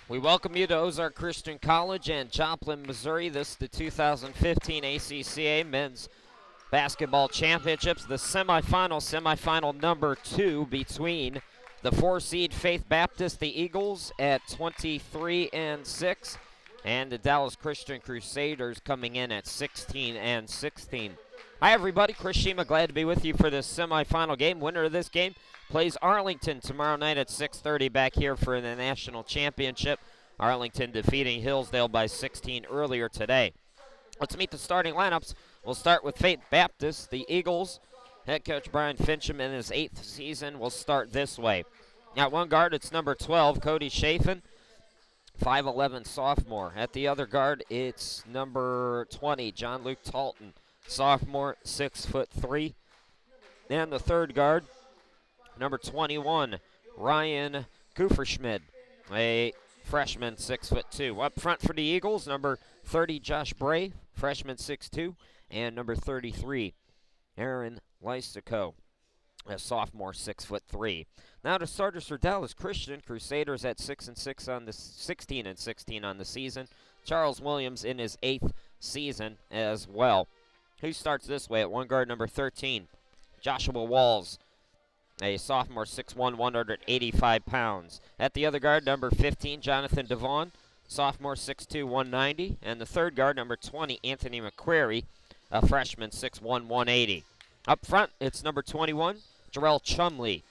We welcome you to Ozark Christian College and Joplin, Missouri. This is the 2015 ACCA Men's Basketball Championships, the semifinal number 2 between the 4-seed Faith Baptist, the Eagles, at 23-6, and the Dallas Christian Crusaders coming in at 16-16. Hi, everybody. Chris Shima, glad to be with you for this semifinal game. Winner of this game plays Arlington tomorrow night at 6:30 back here for the national championship. Arlington defeating Hillsdale by 16 earlier today. Let's meet the starting lineups. We'll start with Faith Baptist. The Eagles, head coach Brian Fincham in his 8th season, will start this way. At one guard, it's number 12, Cody Chafin, 5'11 sophomore. At the other guard, it's number 20, John Luke Talton, sophomore, 6'3". And the third guard, number 21, Ryan Kuferschmidt, a freshman, 6'2". Up front for the Eagles, number 30, Josh Bray, freshman, 6'2", and number 33, Aaron Lystico, a sophomore, 6'3". Now the starters for Dallas Christian Crusaders at 6-6 on the 16-16 on the season. Charles Williams in his 8th season as well. Who starts this way? At one guard, number 13, Joshua Walls, a sophomore, 6'1", 185 pounds. At the other guard, number 15, Jonathan Devon, sophomore, 6'2", 190. And the third guard, number 20, Anthony McQuarrie, a freshman, 6'1", 180. Up front, it's number 21, Jarrell Chumley,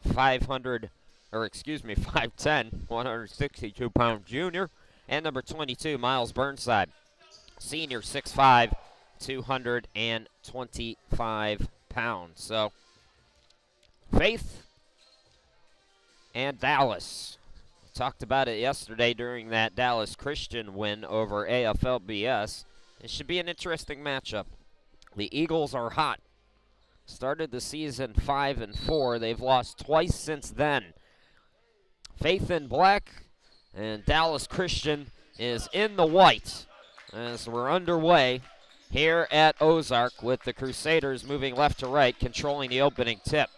5'10", 162-pound junior. And number 22, Miles Burnside, senior, 6'5", 225 pounds. So, Faith and Dallas. We talked about it yesterday during that Dallas Christian win over AFLBS. It should be an interesting matchup. The Eagles are hot. Started the season 5-4. They've lost twice since then. Faith in black, and Dallas Christian is in the white as we're underway here at Ozark with the Crusaders moving left to right, controlling the opening tip.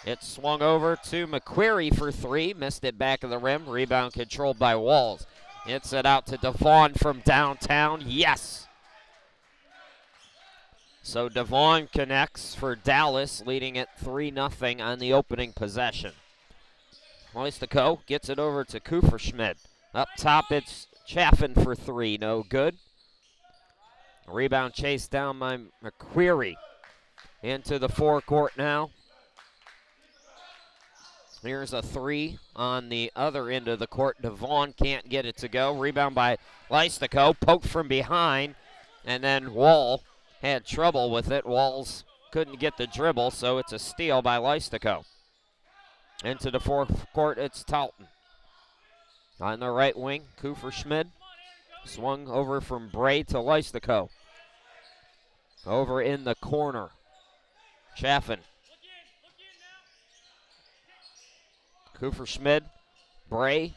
It's swung over to McQuarrie for 3. Missed it back of the rim. Rebound controlled by Walls. It's it out to Devon from downtown. Yes! So Devon connects for Dallas, leading it 3-0 on the opening possession. Lystico gets it over to Kuferschmidt. Up top, it's Chaffin for 3. No good. Rebound chased down by McQuarrie. Into the forecourt now. Here's a 3 on the other end of the court. Devon can't get it to go. Rebound by Lystico. Poked from behind. And then Wall had trouble with it. Walls couldn't get the dribble, so it's a steal by Lystico. Into the forecourt, it's Talton. On the right wing, Kuferschmidt. Swung over from Bray to Lystico. Over in the corner, Chaffin. Kuferschmidt, Bray,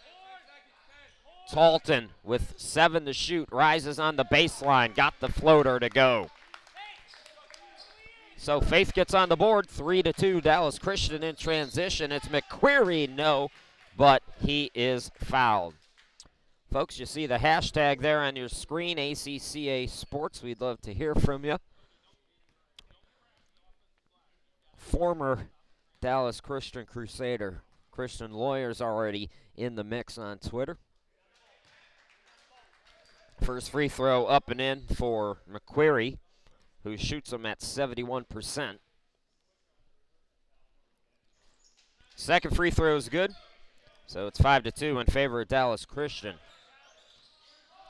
Talton with 7 to shoot, rises on the baseline, got the floater to go. So Faith gets on the board, 3-2, Dallas Christian in transition. It's McQuarrie, no, but he is fouled. Folks, you see the hashtag there on your screen, ACCA Sports. We'd love to hear from you. Former Dallas Christian Crusader. Christian Lawyers already in the mix on Twitter. First free throw up and in for McQuarrie, who shoots them at 71%. Second free throw is good, so it's 5-2 in favor of Dallas Christian.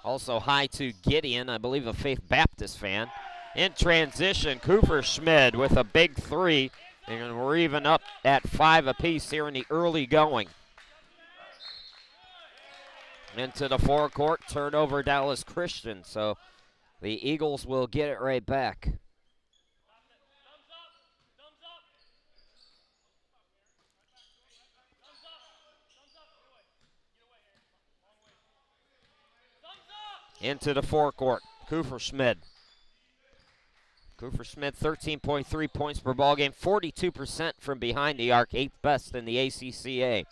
Also hi to Gideon, I believe a Faith Baptist fan. In transition, Kuferschmidt with a big 3. And we're even up at 5 apiece here in the early going. Into the forecourt, turnover Dallas Christian. So the Eagles will get it right back. Into the forecourt, Kuferschmidt. Kuferschmidt, 13.3 points per ball game, 42% from behind the arc, 8th best in the ACCA.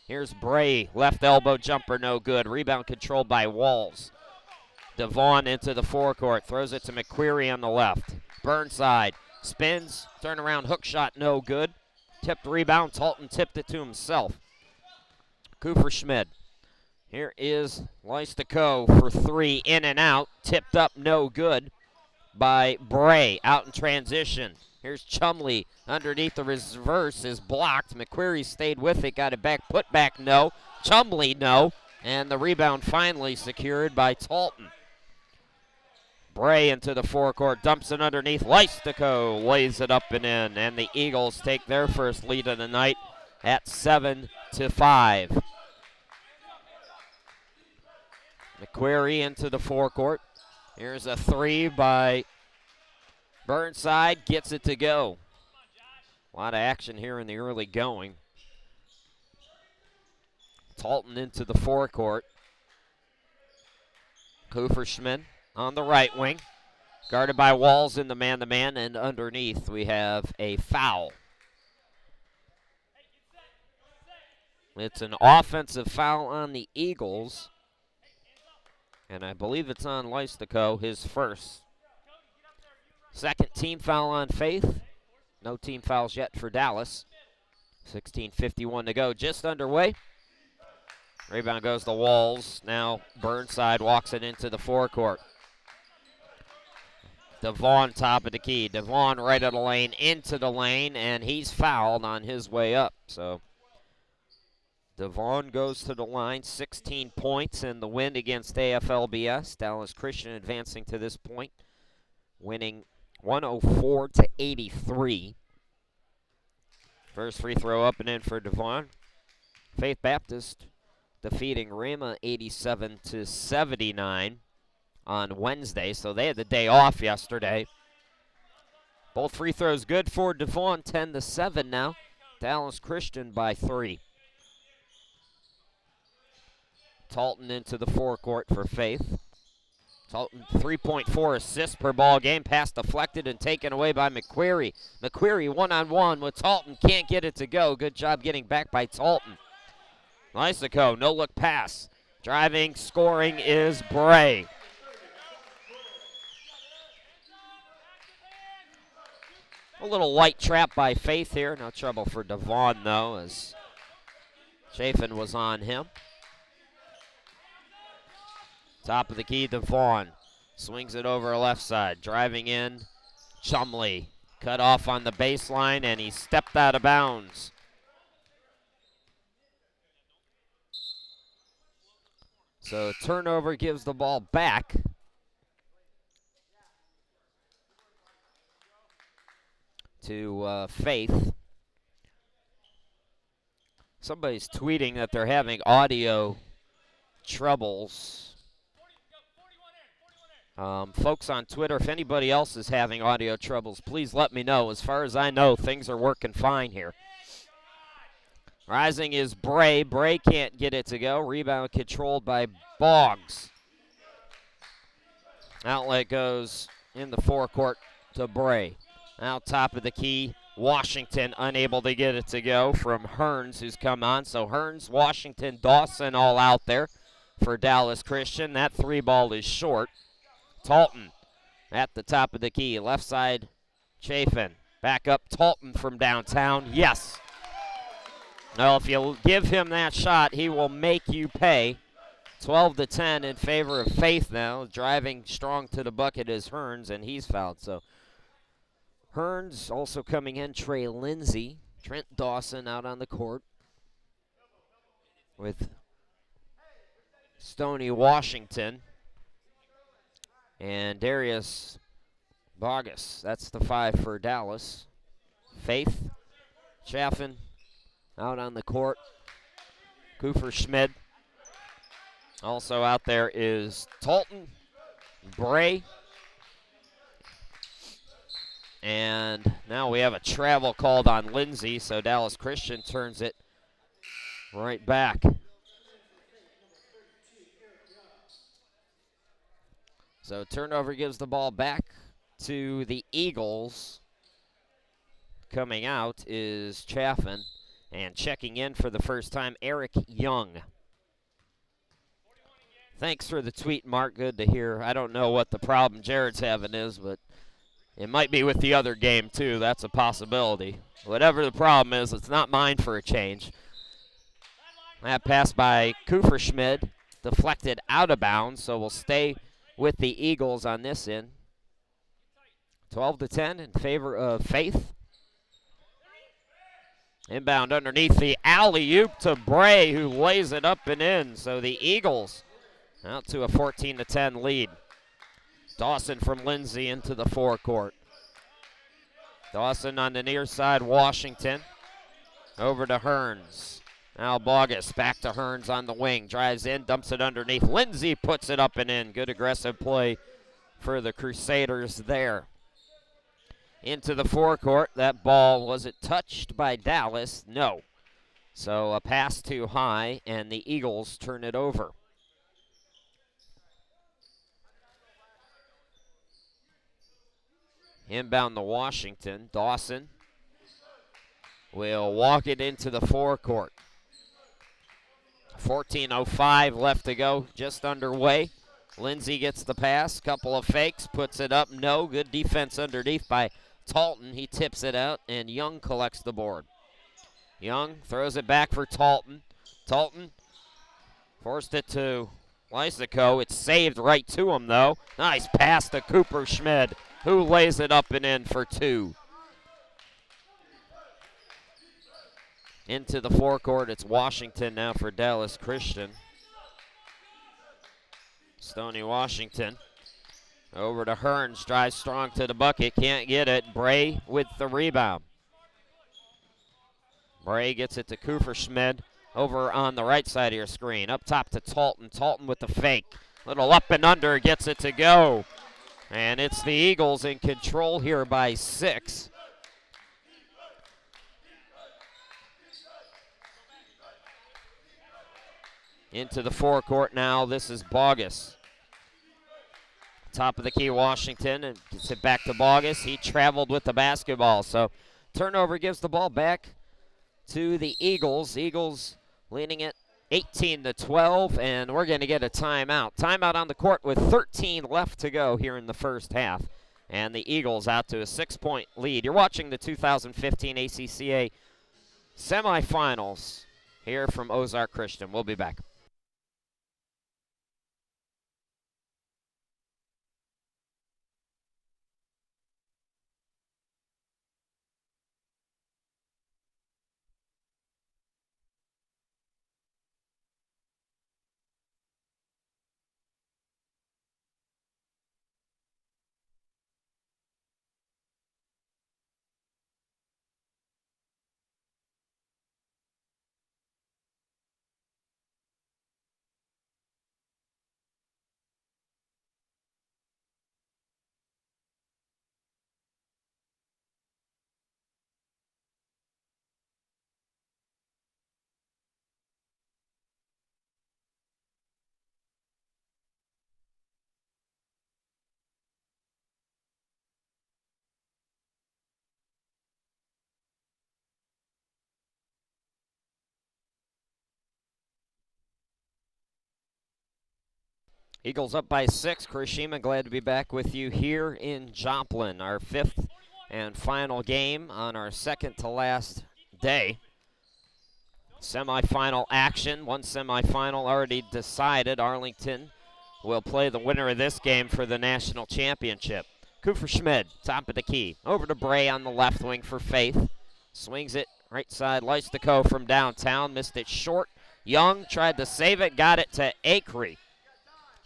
Here's Bray, left elbow jumper, no good. Rebound controlled by Walls. Devon into the forecourt, throws it to McQuarrie on the left. Burnside spins, turnaround hook shot, no good. Tipped rebound, Talton tipped it to himself. Kufferschmidt. Here is Leistico for three, in and out. Tipped up, no good by Bray, out in transition. Here's Chumley underneath the reverse, is blocked. McQuarrie stayed with it, got it back, put back, no. Chumley, no. And the rebound finally secured by Talton. Bray into the forecourt, dumps it underneath. Leistico lays it up and in, and the Eagles take their first lead of the night at 7-5. McQuarrie into the forecourt. Here's a three by Burnside, gets it to go. A lot of action here in the early going. Talton into the forecourt. Kufferschmidt on the right wing. Guarded by Walls in the man-to-man, and underneath we have a foul. It's an offensive foul on the Eagles. And I believe it's on Leistico, his first. Second team foul on Faith. No team fouls yet for Dallas. 16:51 to go, just underway. Rebound goes to Walls. Now Burnside walks it into the forecourt. Devon top of the key. Devon right of the lane, into the lane, and he's fouled on his way up. So Devon goes to the line, 16 points in the win against AFLBS. Dallas Christian advancing to this point, winning 104-83. First free throw up and in for Devon. Faith Baptist defeating Rama 87-79 on Wednesday, so they had the day off yesterday. Both free throws good for Devon, 10-7 now. Dallas Christian by 3. Talton into the forecourt for Faith. Talton 3.4 assists per ball game. Pass deflected and taken away by McQuarrie. McQuarrie one-on-one with Talton. Can't get it to go. Good job getting back by Talton. Leistico, no-look pass. Driving, scoring is Bray. A little light trap by Faith here. No trouble for Devon, though, as Chafin was on him. Top of the key, Devon. Swings it over left side. Driving in, Chumley. Cut off on the baseline, and he stepped out of bounds. So turnover gives the ball back. To Faith. Somebody's tweeting that they're having audio troubles. Folks on Twitter, if anybody else is having audio troubles, please let me know. As far as I know, things are working fine here. Rising is Bray. Bray can't get it to go. Rebound controlled by Boggs. Outlet goes in the forecourt to Bray. Now top of the key, Washington unable to get it to go from Hearns, who's come on. So Hearns, Washington, Dawson all out there for Dallas Christian. That three ball is short. Talton at the top of the key. Left side, Chafin. Back up, Talton from downtown. Yes. Well, if you give him that shot, he will make you pay. 12-10 in favor of Faith now. Driving strong to the bucket is Hearns, and he's fouled. So Hearns also coming in. Trey Lindsay. Trent Dawson out on the court with Stoney Washington. And Darius Bogus. That's the 5 for Dallas. Faith, Chaffin out on the court. Kufferschmidt. Also out there is Talton, Bray. And now we have a travel called on Lindsay, so Dallas Christian turns it right back. So turnover gives the ball back to the Eagles. Coming out is Chaffin, And checking in for the first time, Eric Young. Thanks for the tweet, Mark. Good to hear. I don't know what the problem Jared's having is, but it might be with the other game, too. That's a possibility. Whatever the problem is, it's not mine for a change. That pass by Kufferschmidt, deflected out of bounds, so we'll stay with the Eagles on this end. 12-10 in favor of Faith. Inbound underneath the alley-oop to Bray, who lays it up and in. So the Eagles out to a 14-10 lead. Dawson from Lindsay into the forecourt. Dawson on the near side, Washington. Over to Hearns. Now Bogus back to Hearns on the wing. Drives in, dumps it underneath. Lindsay puts it up and in. Good aggressive play for the Crusaders there. Into the forecourt. That ball, was it touched by Dallas? No. So a pass too high, and the Eagles turn it over. Inbound to Washington. Dawson will walk it into the forecourt. 14:05 left to go, just underway. Lindsay gets the pass, couple of fakes, puts it up. No, good defense underneath by Talton. He tips it out, and Young collects the board. Young throws it back for Talton. Talton forced it to Lysico. It's saved right to him, though. Nice pass to Cooper Schmid, who lays it up and in for two. Into the forecourt, it's Washington now for Dallas Christian. Stony Washington. Over to Hearns, drives strong to the bucket, can't get it. Bray with the rebound. Bray gets it to Kufferschmidt over on the right side of your screen. Up top to Talton. Talton with the fake. Little up and under, gets it to go. And it's the Eagles in control here by 6. Into the forecourt now, this is Bogus. Top of the key, Washington, and gets it back to Bogus. He traveled with the basketball, so turnover gives the ball back to the Eagles. Eagles leading it 18-12, and we're going to get a timeout. Timeout on the court with 13 left to go here in the first half, and the Eagles out to a 6-point lead. You're watching the 2015 ACCA semifinals here from Ozark Christian. We'll be back. Eagles up by 6. Kurashima, glad to be back with you here in Joplin. Our 5th and final game on our second to last day. Semifinal action. One semifinal already decided. Arlington will play the winner of this game for the national championship. Kufferschmidt, top of the key. Over to Bray on the left wing for Faith. Swings it right side. Lystico from downtown. Missed it short. Young tried to save it. Got it to Acree.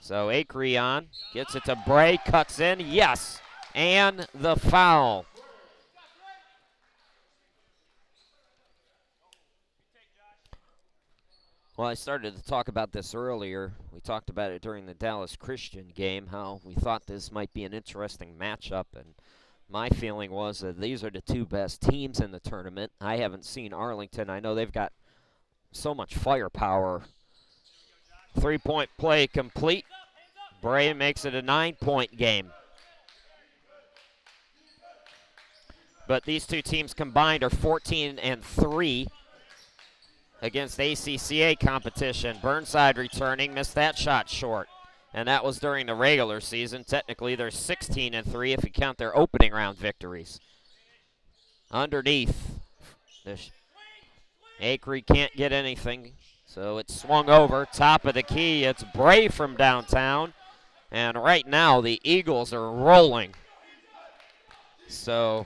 So Acree on. Gets it to Bray. Cuts in. Yes. And the foul. Well, I started to talk about this earlier. We talked about it during the Dallas Christian game, how we thought this might be an interesting matchup. And my feeling was that these are the two best teams in the tournament. I haven't seen Arlington. I know they've got so much firepower. 3-point play complete. Bray makes it a 9-point game. But these two teams combined are 14-3 against ACCA competition. Burnside returning, missed that shot short. And that was during the regular season. Technically, they're 16-3 if you count their opening round victories. Underneath, ACCA can't get anything, so it's swung over. Top of the key, it's Bray from downtown. And right now, the Eagles are rolling. So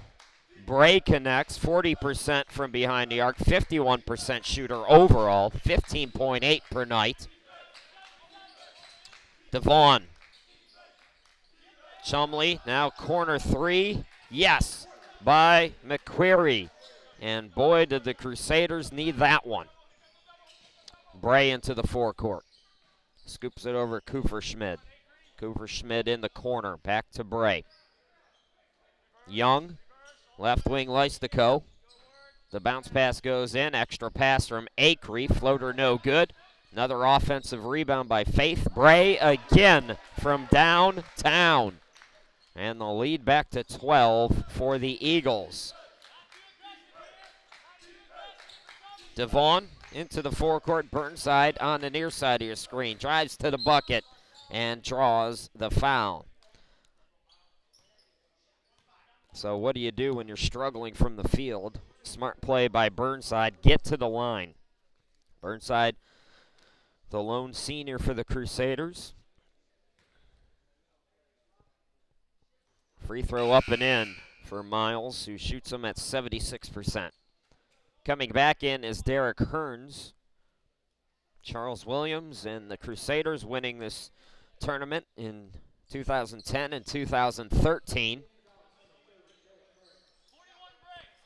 Bray connects, 40% from behind the arc, 51% shooter overall, 15.8 per night. Devon. Chumley, now corner three. Yes, by McQuarrie. And boy, did the Crusaders need that one. Bray into the forecourt. Scoops it over Kuferschmidt. Kuferschmidt in the corner, back to Bray. Young, left wing Leistico. The bounce pass goes in, extra pass from ACCA, floater no good. Another offensive rebound by Faith. Bray again from downtown. And the lead back to 12 for the Eagles. Devon into the forecourt. Burnside on the near side of your screen. Drives to the bucket and draws the foul. So what do you do when you're struggling from the field? Smart play by Burnside. Get to the line. Burnside, the lone senior for the Crusaders. Free throw up and in for Miles, who shoots them at 76%. Coming back in is Derek Hearns. Charles Williams and the Crusaders winning this tournament in 2010 and 2013.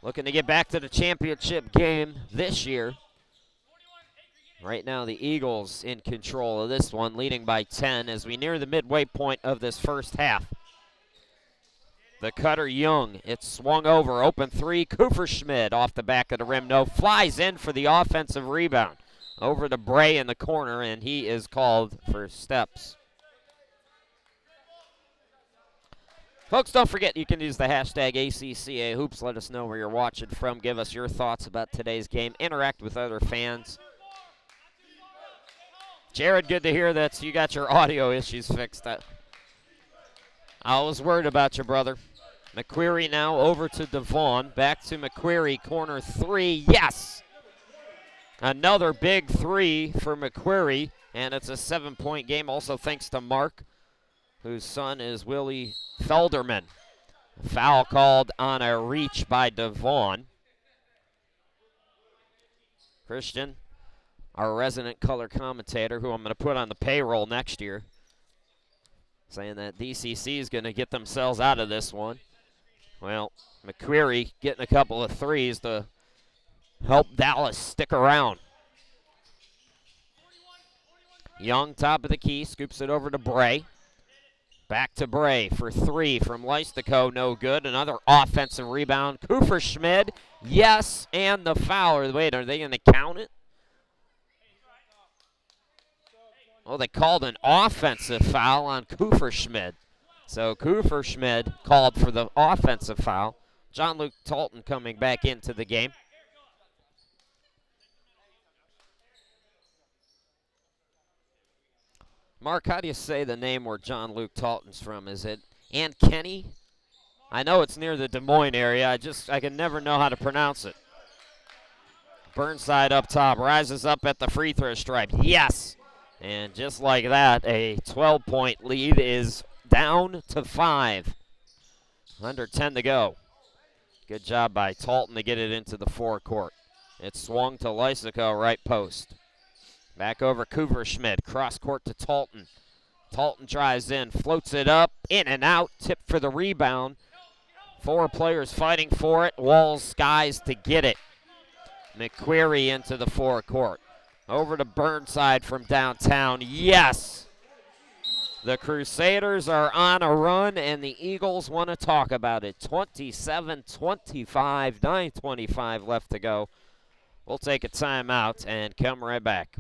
Looking to get back to the championship game this year. Right now the Eagles in control of this one, leading by 10 as we near the midway point of this first half. The cutter Young, it's swung over, open three, Kuferschmidt off the back of the rim, no, flies in for the offensive rebound. Over to Bray in the corner, and he is called for steps. Folks, don't forget you can use the hashtag ACCA Hoops. Let us know where you're watching from. Give us your thoughts about today's game. Interact with other fans. Jared, good to hear that you got your audio issues fixed. I was worried about you, brother. McQuarrie now over to Devon. Back to McQuarrie, corner three. Yes! Another big three for McQuarrie, and it's a 7-point game, also thanks to Mark, whose son is Willie Felderman. Foul called on a reach by Devon. Christian, our resident color commentator, who I'm going to put on the payroll next year, saying that DCC is going to get themselves out of this one. Well, McQuarrie getting a couple of threes to help Dallas stick around. Young, top of the key, scoops it over to Bray. Back to Bray for three from Leistico, no good. Another offensive rebound. Kuferschmidt, yes, and the foul. Wait, are they going to count it? Well, they called an offensive foul on Kuferschmidt. So Kuferschmidt called for the offensive foul. John Luke Talton coming back into the game. Mark, how do you say the name where John Luke Talton's from? Is it Ankeny? I know it's near the Des Moines area. I can never know how to pronounce it. Burnside up top, rises up at the free throw stripe. Yes! And just like that, a 12-point lead is down to 5. Under 10 to go. Good job by Talton to get it into the forecourt. It swung to Leistico, right post. Back over Kuferschmidt, cross court to Talton. Talton drives in, floats it up, in and out, tip for the rebound. 4 players fighting for it, Walls skies to get it. McQuarrie into the forecourt. Over to Burnside from downtown, yes! The Crusaders are on a run, and the Eagles want to talk about it. 27-25, 9:25 left to go. We'll take a timeout and come right back.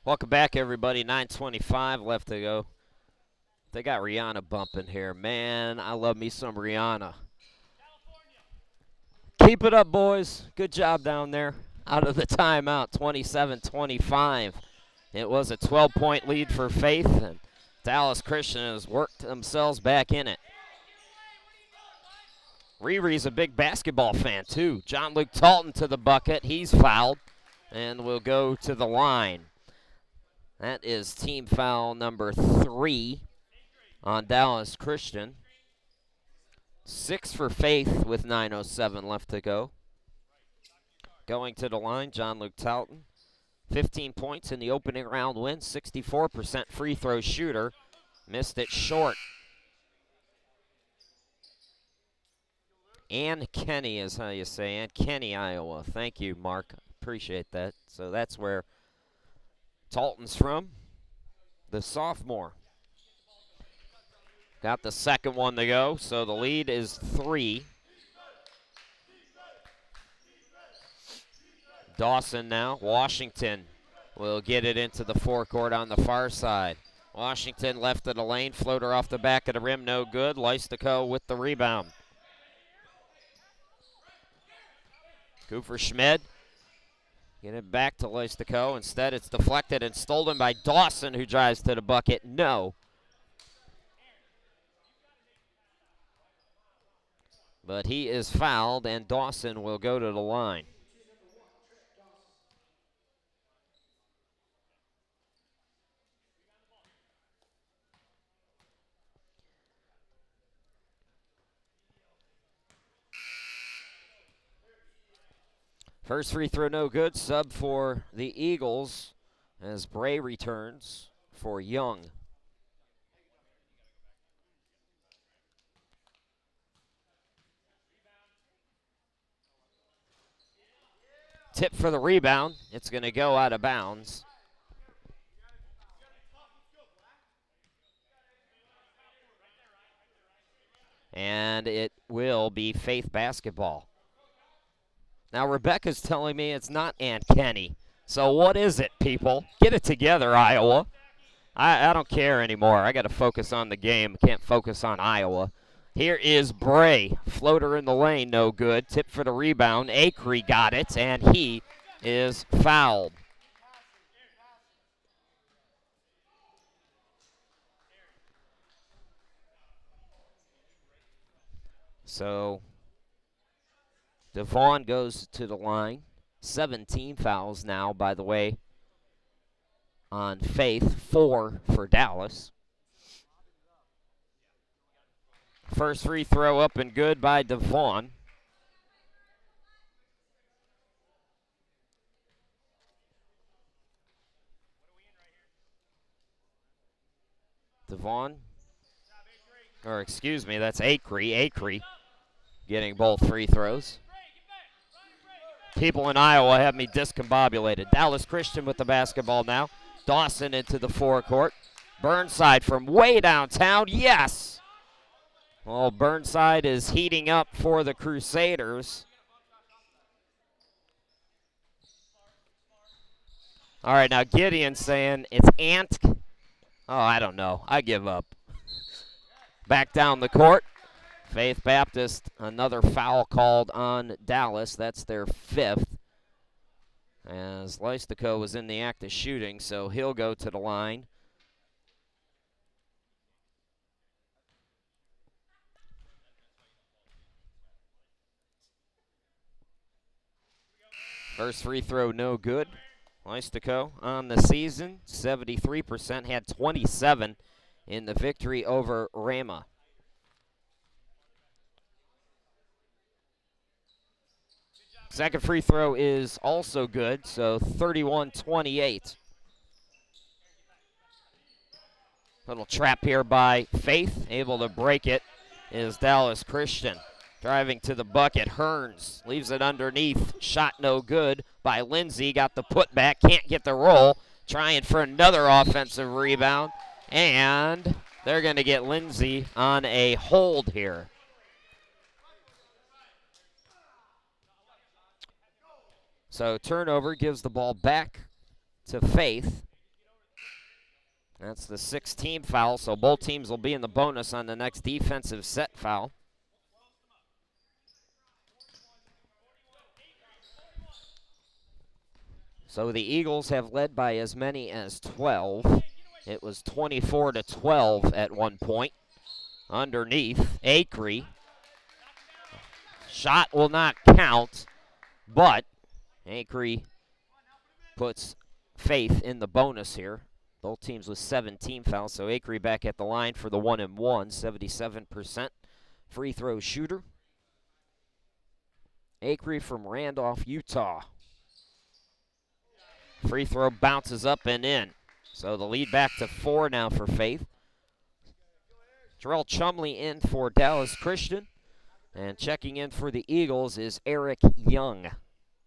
Welcome back, everybody. 9:25 left to go. They got Rihanna bumping here. Man, I love me some Rihanna. Keep it up, boys. Good job down there. Out of the timeout, 27-25. It was a 12-point lead for Faith, and Dallas Christian has worked themselves back in it. Riri's a big basketball fan, too. John Luke Talton to the bucket. He's fouled and will go to the line. That is team foul number 3 on Dallas Christian. 6 for Faith with 9:07 left to go. Going to the line, John Luke Talton. 15 points in the opening round win, 64% free throw shooter. Missed it short. Ann Kenny is how you say, Ann Kenny, Iowa. Thank you, Mark. Appreciate that. So that's where Talton's from, the sophomore. Got the second one to go, so the lead is 3. Dawson now. Washington will get it into the forecourt on the far side. Washington left of the lane. Floater off the back of the rim, no good. Leistico with the rebound. Cooper Schmid. Get it back to Leistico. Instead, it's deflected and stolen by Dawson, who drives to the bucket. No. But he is fouled, and Dawson will go to the line. First free throw no good. Sub for the Eagles as Bray returns for Young. Tip for the rebound. It's going to go out of bounds. And it will be Faith basketball. Now, Rebecca's telling me it's not Aunt Kenny. So what is it, people? Get it together, Iowa. I don't care anymore. I got to focus on the game. Can't focus on Iowa. Here is Bray. Floater in the lane, no good. Tip for the rebound. Acree got it, and he is fouled. So Devon goes to the line. 17 fouls now, by the way, on Faith. 4 for Dallas. First free throw up and good by Devon. Devon, or excuse me, that's Acree. Acree getting both free throws. People in Iowa have me discombobulated. Dallas Christian with the basketball now. Dawson into the forecourt. Burnside from way downtown. Yes! Well, Burnside is heating up for the Crusaders. All right, now Gideon saying it's Ant. Oh, I don't know. I give up. Back down the court. Faith Baptist, another foul called on Dallas. That's their 5th. As Leistico was in the act of shooting, so he'll go to the line. First free throw, no good. Leistico on the season, 73%, had 27 in the victory over Rama. Second free throw is also good, so 31-28. Little trap here by Faith, able to break it is Dallas Christian. Driving to the bucket, Hearns leaves it underneath. Shot no good by Lindsay. Got the putback, can't get the roll. Trying for another offensive rebound. And they're going to get Lindsay on a hold here. So turnover gives the ball back to Faith. That's the 6th team foul, so both teams will be in the bonus on the next defensive set foul. So the Eagles have led by as many as 12. It was 24-12 at one point. Underneath, ACCA. Shot will not count, but ACCA puts faith in the bonus here. Both teams with 17 fouls, so ACCA back at the line for the 1-1, 77% free throw shooter. ACCA from Randolph, Utah. Free throw bounces up and in. So the lead back to 4 now for Faith. Jarrell Chumley in for Dallas Christian. And checking in for the Eagles is Eric Young.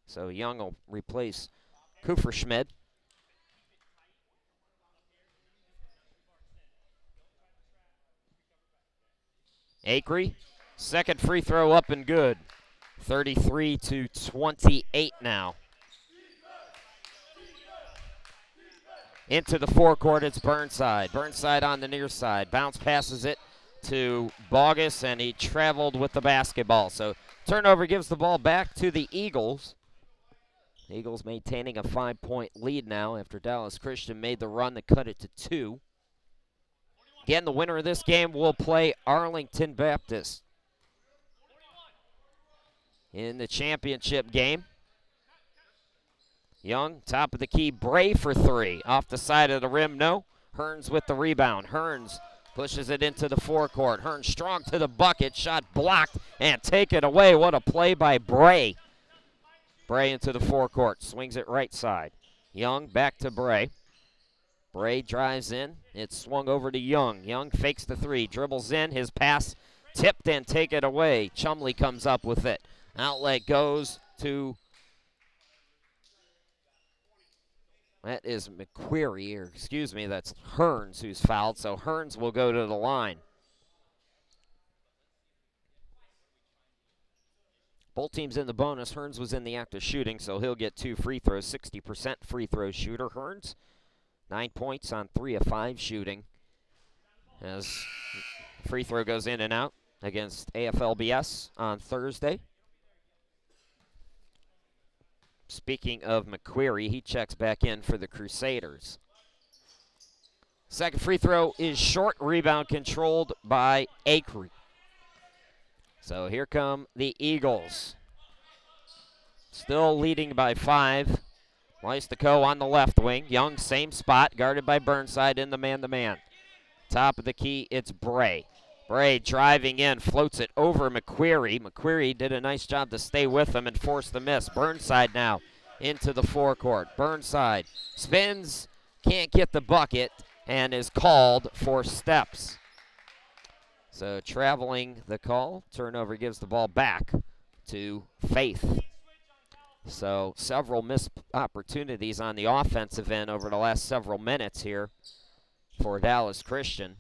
So Young will replace Kufferschmidt. ACCA, second free throw up and good. 33-28 now. Into the forecourt, it's Burnside. Burnside on the near side. Bounce passes it to Bogus, and he traveled with the basketball. So turnover gives the ball back to the Eagles. Eagles maintaining a 5-point lead now after Dallas Christian made the run to cut it to 2. Again, the winner of this game will play Arlington Baptist in the championship game. Young, top of the key, Bray for 3. Off the side of the rim, no. Hearns with the rebound. Hearns pushes it into the forecourt. Hearns strong to the bucket. Shot blocked and taken away. What a play by Bray. Bray into the forecourt. Swings it right side. Young back to Bray. Bray drives in. It's swung over to Young. Young fakes the 3. Dribbles in. His pass tipped and taken away. Chumley comes up with it. Outlet goes to... That is McQuarrie, or excuse me, that's Hearns who's fouled, so Hearns will go to the line. Both teams in the bonus. Hearns was in the act of shooting, so he'll get 2 free throws. 60% free throw shooter. Hearns, 9 points on 3 of 5 shooting. As free throw goes in and out against AFLBS on Thursday. Speaking of McQuarrie, he checks back in for the Crusaders. Second free throw is short. Rebound controlled by ACCA. So here come the Eagles. Still leading by 5. Leistico on the left wing. Young, same spot, guarded by Burnside in the man-to-man. Top of the key, it's Bray. Bray driving in, floats it over McQuarrie. McQuarrie did a nice job to stay with him and force the miss. Burnside now into the forecourt. Burnside spins, can't get the bucket, and is called for steps. So traveling the call. Turnover gives the ball back to Faith. So several missed opportunities on the offensive end over the last several minutes here for Dallas Christian.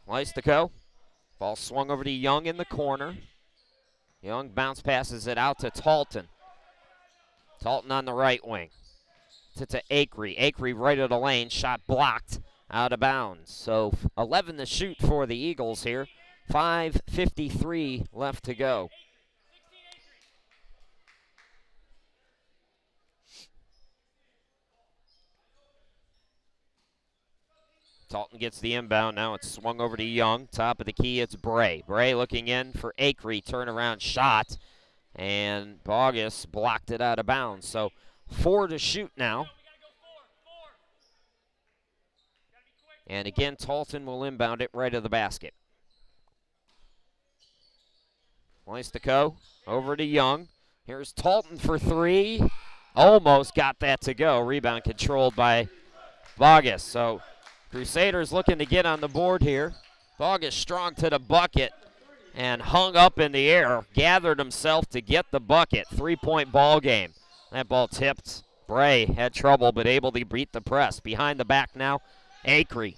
Leistico. Ball swung over to Young in the corner. Young bounce passes it out to Talton. Talton on the right wing. To ACCA. ACCA right of the lane. Shot blocked out of bounds. So 11 to shoot for the Eagles here. 5:53 left to go. Talton gets the inbound. Now it's swung over to Young. Top of the key, it's Bray. Bray looking in for ACCA. Turnaround shot. And Bogus blocked it out of bounds. So 4 to shoot now. And again, Talton will inbound it right of the basket. Leistico over to Young. Here's Talton for 3. Almost got that to go. Rebound controlled by Bogus. So Crusaders looking to get on the board here. Bogus strong to the bucket and hung up in the air. Gathered himself to get the bucket. 3-point ball game. That ball tipped. Bray had trouble but able to beat the press. Behind the back now, ACCA.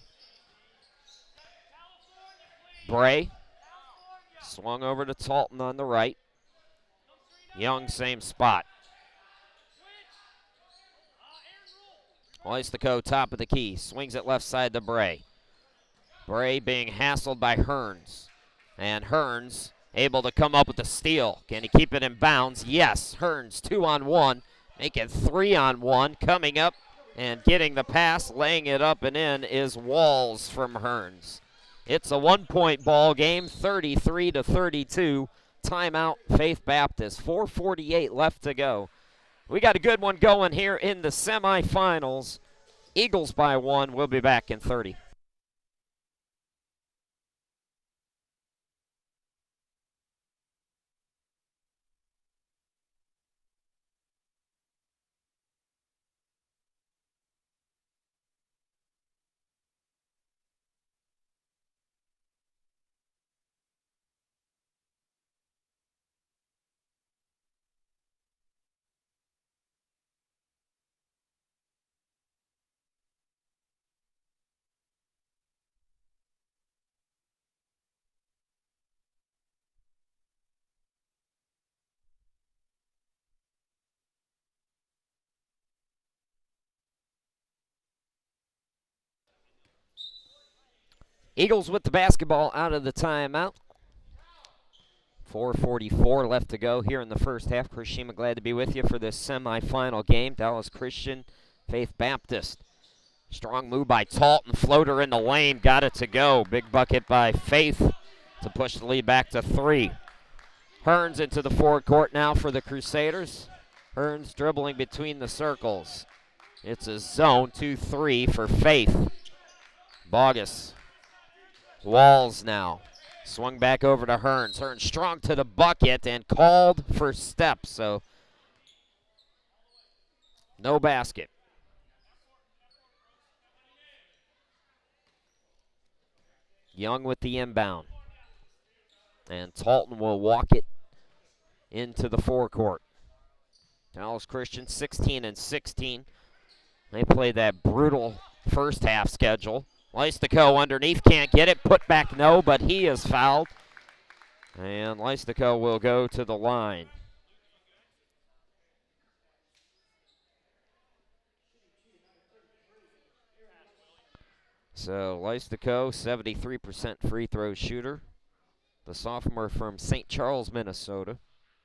Bray swung over to Talton on the right. Young, same spot. Leistikow, top of the key. Swings it left side to Bray. Bray being hassled by Hearns. And Hearns able to come up with the steal. Can he keep it in bounds? Yes. Hearns 2-on-1. Make it 3-on-1. Coming up and getting the pass, laying it up and in is Walls from Hearns. It's a 1-point ball game, 33-32. Timeout, Faith Baptist. 4:48 left to go. We got a good one going here in the semifinals. Eagles by 1. We'll be back in 30. Eagles with the basketball out of the timeout. 4:44 left to go here in the first half. Chris Shima, glad to be with you for this semifinal game. Dallas Christian, Faith Baptist. Strong move by Talton. Floater in the lane. Got it to go. Big bucket by Faith to push the lead back to 3. Hearns into the forecourt now for the Crusaders. Hearns dribbling between the circles. It's a zone 2-3 for Faith. Bogus. Walls now. Swung back over to Hearns. Hearns strong to the bucket and called for steps, so no basket. Young with the inbound. And Talton will walk it into the forecourt. Dallas Christian 16-16. They play that brutal first half schedule. Leistikow underneath, can't get it. Put back, no, but he is fouled. And Leistikow will go to the line. So Leistikow, 73% free throw shooter. The sophomore from St. Charles, Minnesota.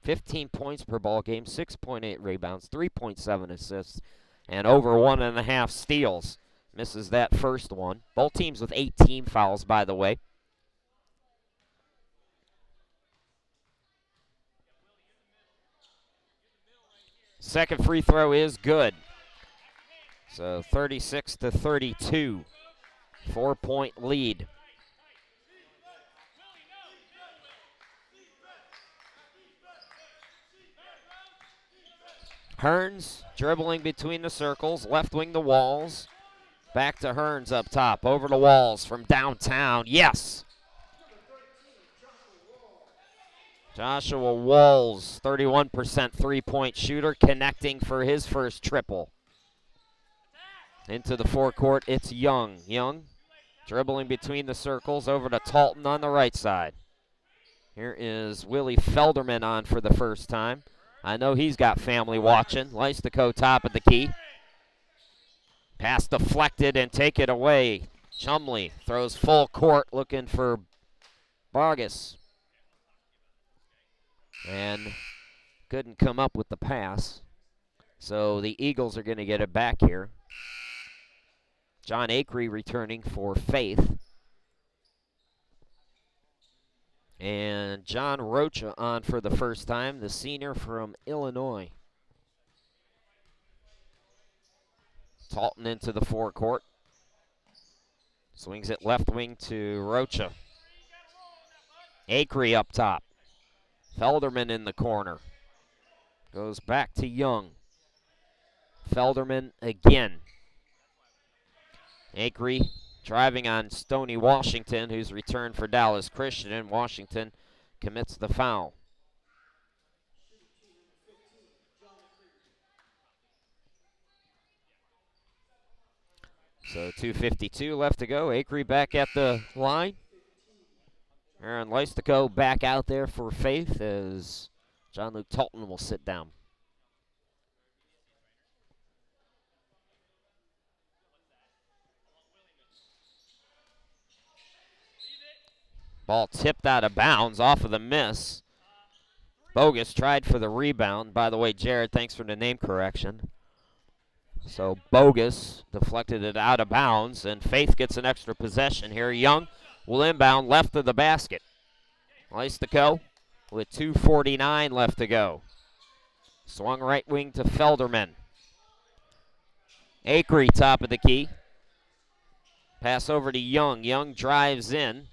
15 points per ball game, 6.8 rebounds, 3.7 assists, and over 1.5 steals. Misses that first one. Both teams with 18 fouls, by the way. Second free throw is good. So 36-32. 4-point lead. Hearns dribbling between the circles, left wing the Walls. Back to Hearns up top, over the Walls from downtown. Yes! Joshua Walls, 31% three-point shooter, connecting for his first triple. Into the forecourt, it's Young. Young dribbling between the circles, over to Talton on the right side. Here is Willie Felderman on for the first time. I know he's got family watching. Leistikow top of the key. Pass deflected and take it away. Chumley throws full court looking for Bogus. And couldn't come up with the pass. So the Eagles are going to get it back here. John Acree returning for Faith. And John Rocha on for the first time, the senior from Illinois. Talton into the forecourt. Swings it left wing to Rocha. Acree up top. Felderman in the corner. Goes back to Young. Felderman again. Acree driving on Stoney Washington, who's returned for Dallas Christian, and Washington commits the foul. So 2:52 left to go. Acree back at the line. Aaron Leistikow back out there for Faith as John Luke Talton will sit down. Ball tipped out of bounds off of the miss. Bogus tried for the rebound. By the way, Jared, thanks for the name correction. So Bogus deflected it out of bounds, and Faith gets an extra possession here. Young will inbound left of the basket. Leistico with 2:49 left to go. Swung right wing to Felderman. Acree top of the key. Pass over to Young. Young drives in.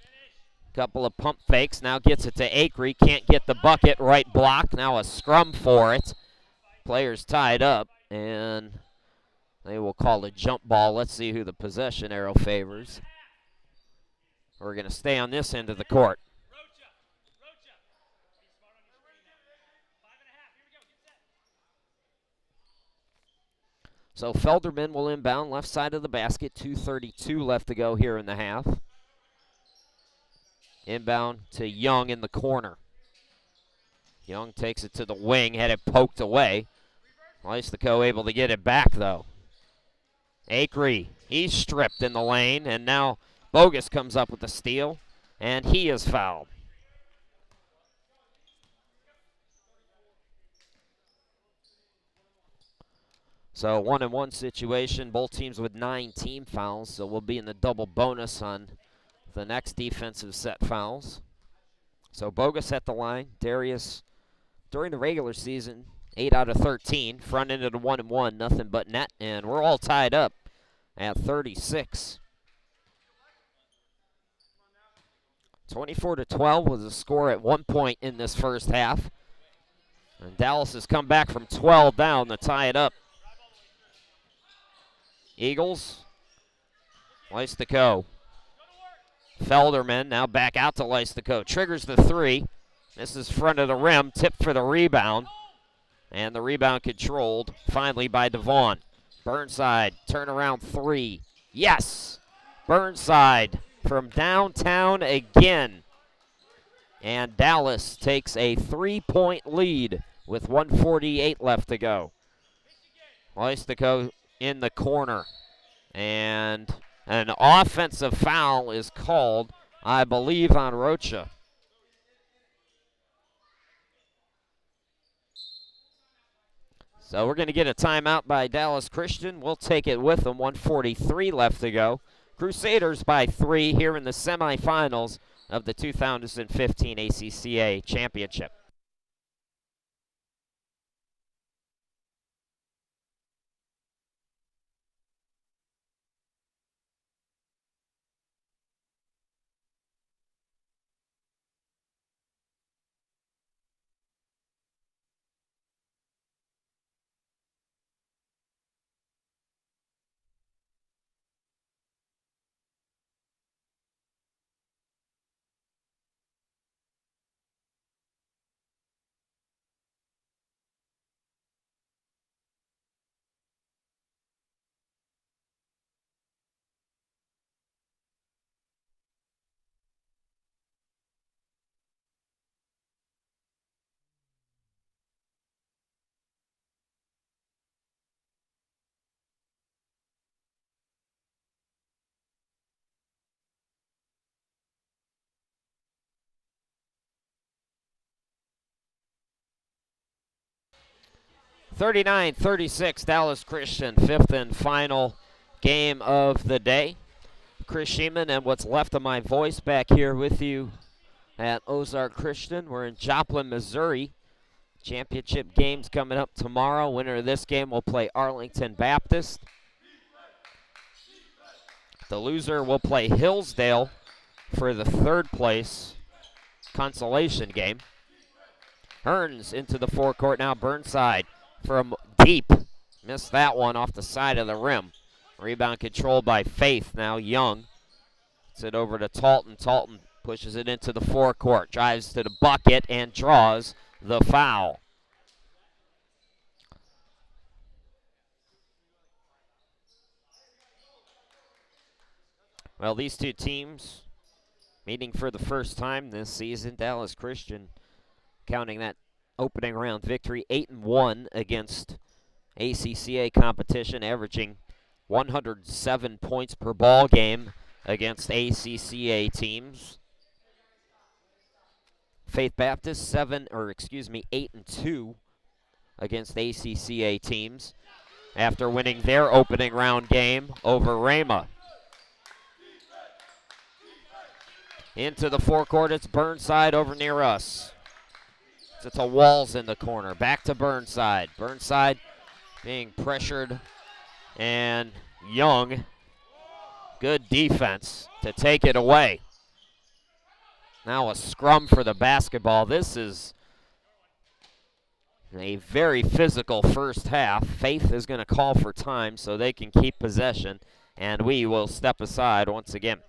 Couple of pump fakes. Now gets it to Acree. Can't get the bucket. Right block. Now a scrum for it. Players tied up, and they will call a jump ball. Let's see who the possession arrow favors. We're going to stay on this end of the court. So Felderman will inbound left side of the basket. 2:32 left to go here in the half. Inbound to Young in the corner. Young takes it to the wing, had it poked away. Leistico able to get it back, though. Acree, he's stripped in the lane, and now Bogus comes up with the steal, and he is fouled. So 1-and-1 situation, both teams with 9 team fouls, so we'll be in the double bonus on the next defensive set fouls. So Bogus at the line. Darius, during the regular season, 8 out of 13. Front end of the 1-and-1, nothing but net, and we're all tied up at 36. 24-12 was the score at one point in this first half. And Dallas has come back from 12 down to tie it up. Eagles, Leistico. Felderman now back out to Leistico. Triggers the three. This is front of the rim. Tipped for the rebound. And the rebound controlled finally by Devon. Burnside, turnaround three. Yes! Burnside from downtown again. And Dallas takes a 3-point lead with 1:48 left to go. Leistico in the corner. And an offensive foul is called, I believe, on Rocha. So we're going to get a timeout by Dallas Christian. We'll take it with them. 1:43 left to go. Crusaders by 3 here in the semifinals of the 2015 ACCA Championship. (39-36) Dallas Christian, fifth and final game of the day. Chris Sheeman and what's left of my voice back here with you at Ozark Christian. We're in Joplin, Missouri. Championship games coming up tomorrow. Winner of this game will play Arlington Baptist. The loser will play Hillsdale for the third place consolation game. Hearns into the forecourt now. Burnside from deep. Missed that one off the side of the rim. Rebound controlled by Faith. Now Young. Gets it over to Talton. Talton pushes it into the forecourt. Drives to the bucket and draws the foul. Well, these two teams meeting for the first time this season. Dallas Christian counting that opening round victory, 8-1 against ACCA competition, averaging 107 points per ball game against ACCA teams. Faith Baptist 8-2 against ACCA teams after winning their opening round game over Rhema. Into the forecourt, it's Burnside over near us. It's a Walls in the corner. Back to Burnside. Burnside being pressured, and Young, good defense to take it away. Now a scrum for the basketball. This is a very physical first half. Faith is going to call for time so they can keep possession, and we will step aside once again.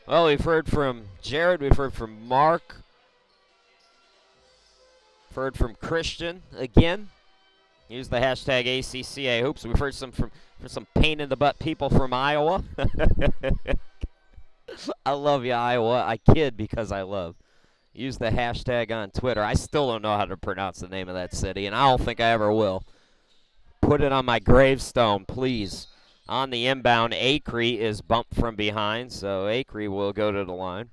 Well, we've heard from Jared, we've heard from Mark, we've heard from Christian again. Use the hashtag ACCA Hoops. We've heard from some pain in the butt people from Iowa. I love you, Iowa. I kid because I love. Use the hashtag on Twitter. I still don't know how to pronounce the name of that city, and I don't think I ever will. Put it on my gravestone, please. On the inbound, ACCA is bumped from behind, so ACCA will go to the line.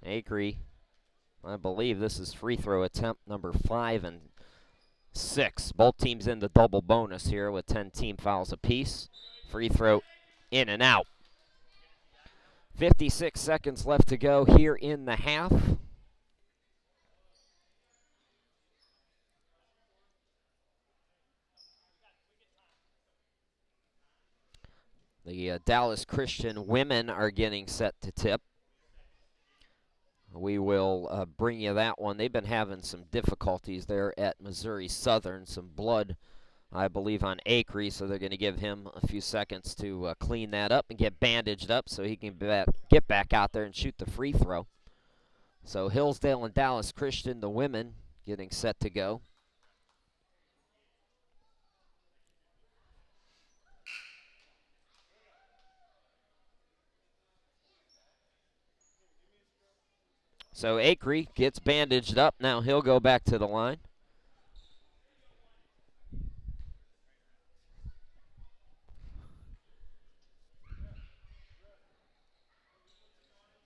ACCA, I believe this is free throw attempt number 5 and 6. Both teams in the double bonus here with 10 team fouls apiece. Free throw in and out. 56 seconds left to go here in the half. The Dallas Christian women are getting set to tip. We will bring you that one. They've been having some difficulties there at Missouri Southern. Some blood, I believe, on ACCA, so they're going to give him a few seconds to clean that up and get bandaged up so he can get back out there and shoot the free throw. So Hillsdale and Dallas Christian, the women, getting set to go. So ACCA gets bandaged up. Now he'll go back to the line.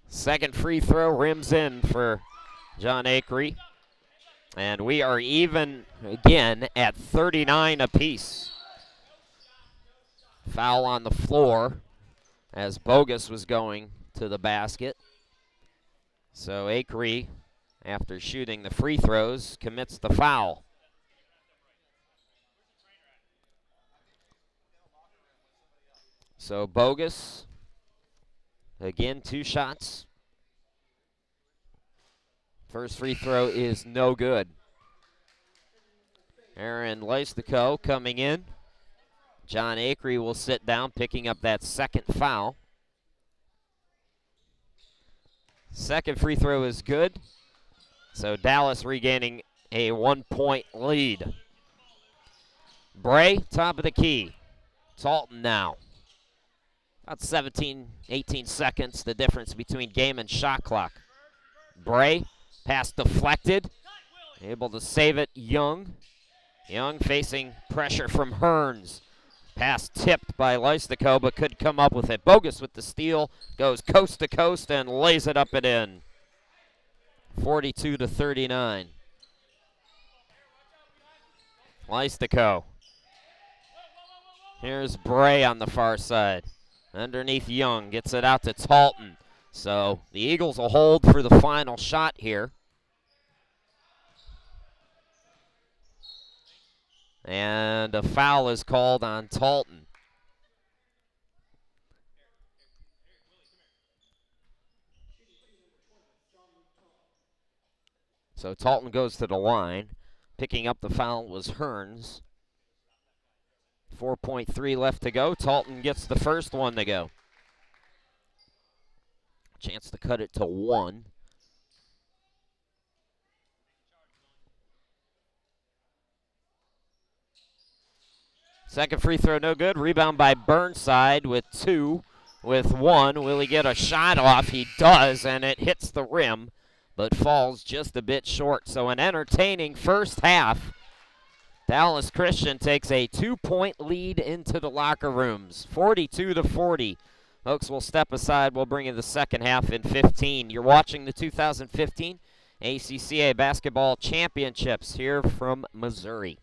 Second free throw rims in for John ACCA. And we are even again at 39 apiece. Foul on the floor as Bogus was going to the basket. So ACCA, after shooting the free throws, commits the foul. So Bogus, again, 2 shots. First free throw is no good. Aaron Leistikow coming in. John ACCA will sit down, picking up that second foul. Second free throw is good. So Dallas regaining a 1-point lead. Bray, top of the key. Talton now. About 17, 18 seconds, the difference between game and shot clock. Bray, pass deflected. Able to save it, Young. Young facing pressure from Hearns. Pass tipped by Leistikow, but could come up with it. Bogus with the steal, goes coast to coast and lays it up and in. 42-39. Leistikow. Here's Bray on the far side. Underneath Young, gets it out to Talton. So the Eagles will hold for the final shot here. And a foul is called on Talton. So Talton goes to the line. Picking up the foul was Hearns. 4.3 left to go. Talton gets the first one to go. Chance to cut it to 1. Second free throw, no good. Rebound by Burnside with 2. With 1, will he get a shot off? He does, and it hits the rim, but falls just a bit short. So an entertaining first half. Dallas Christian takes a 2-point lead into the locker rooms, 42-40. Folks, we'll step aside. We'll bring you the second half in 15. You're watching the 2015 ACCA Basketball Championships here from Missouri.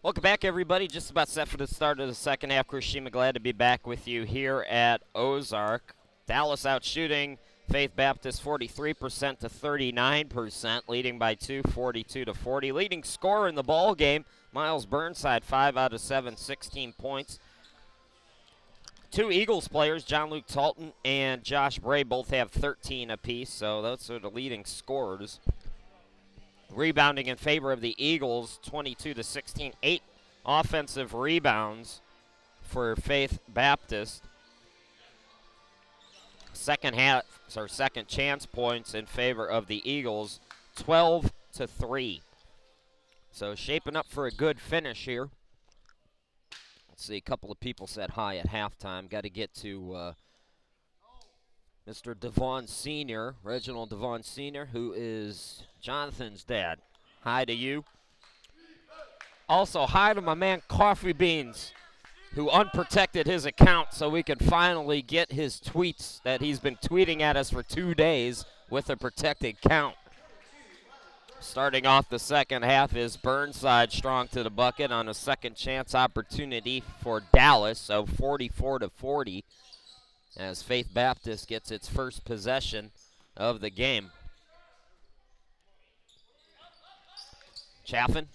Welcome back, everybody. Just about set for the start of the second half. Chris Shima, glad to be back with you here at Ozark. Dallas out shooting Faith Baptist 43% to 39%, leading by 2, 42 to 40. Leading scorer in the ball game, Miles Burnside, 5 out of 7, 16 points. Two Eagles players, John Luke Talton and Josh Bray, both have 13 apiece, so those are the leading scorers. Rebounding in favor of the Eagles, 22 to 16. 8 offensive rebounds for Faith Baptist. Second chance points in favor of the Eagles, 12 to 3. So shaping up for a good finish here. Let's see, a couple of people said hi at halftime. Got to get to Mr. Devon Sr., Reginald Devon Sr., who is Jonathan's dad. Hi to you. Also, hi to my man Coffee Beans, who unprotected his account so we could finally get his tweets that he's been tweeting at us for 2 days with a protected account. Starting off the second half is Burnside strong to the bucket on a second chance opportunity for Dallas, so 44 to 40 as Faith Baptist gets its first possession of the game. Chaffin,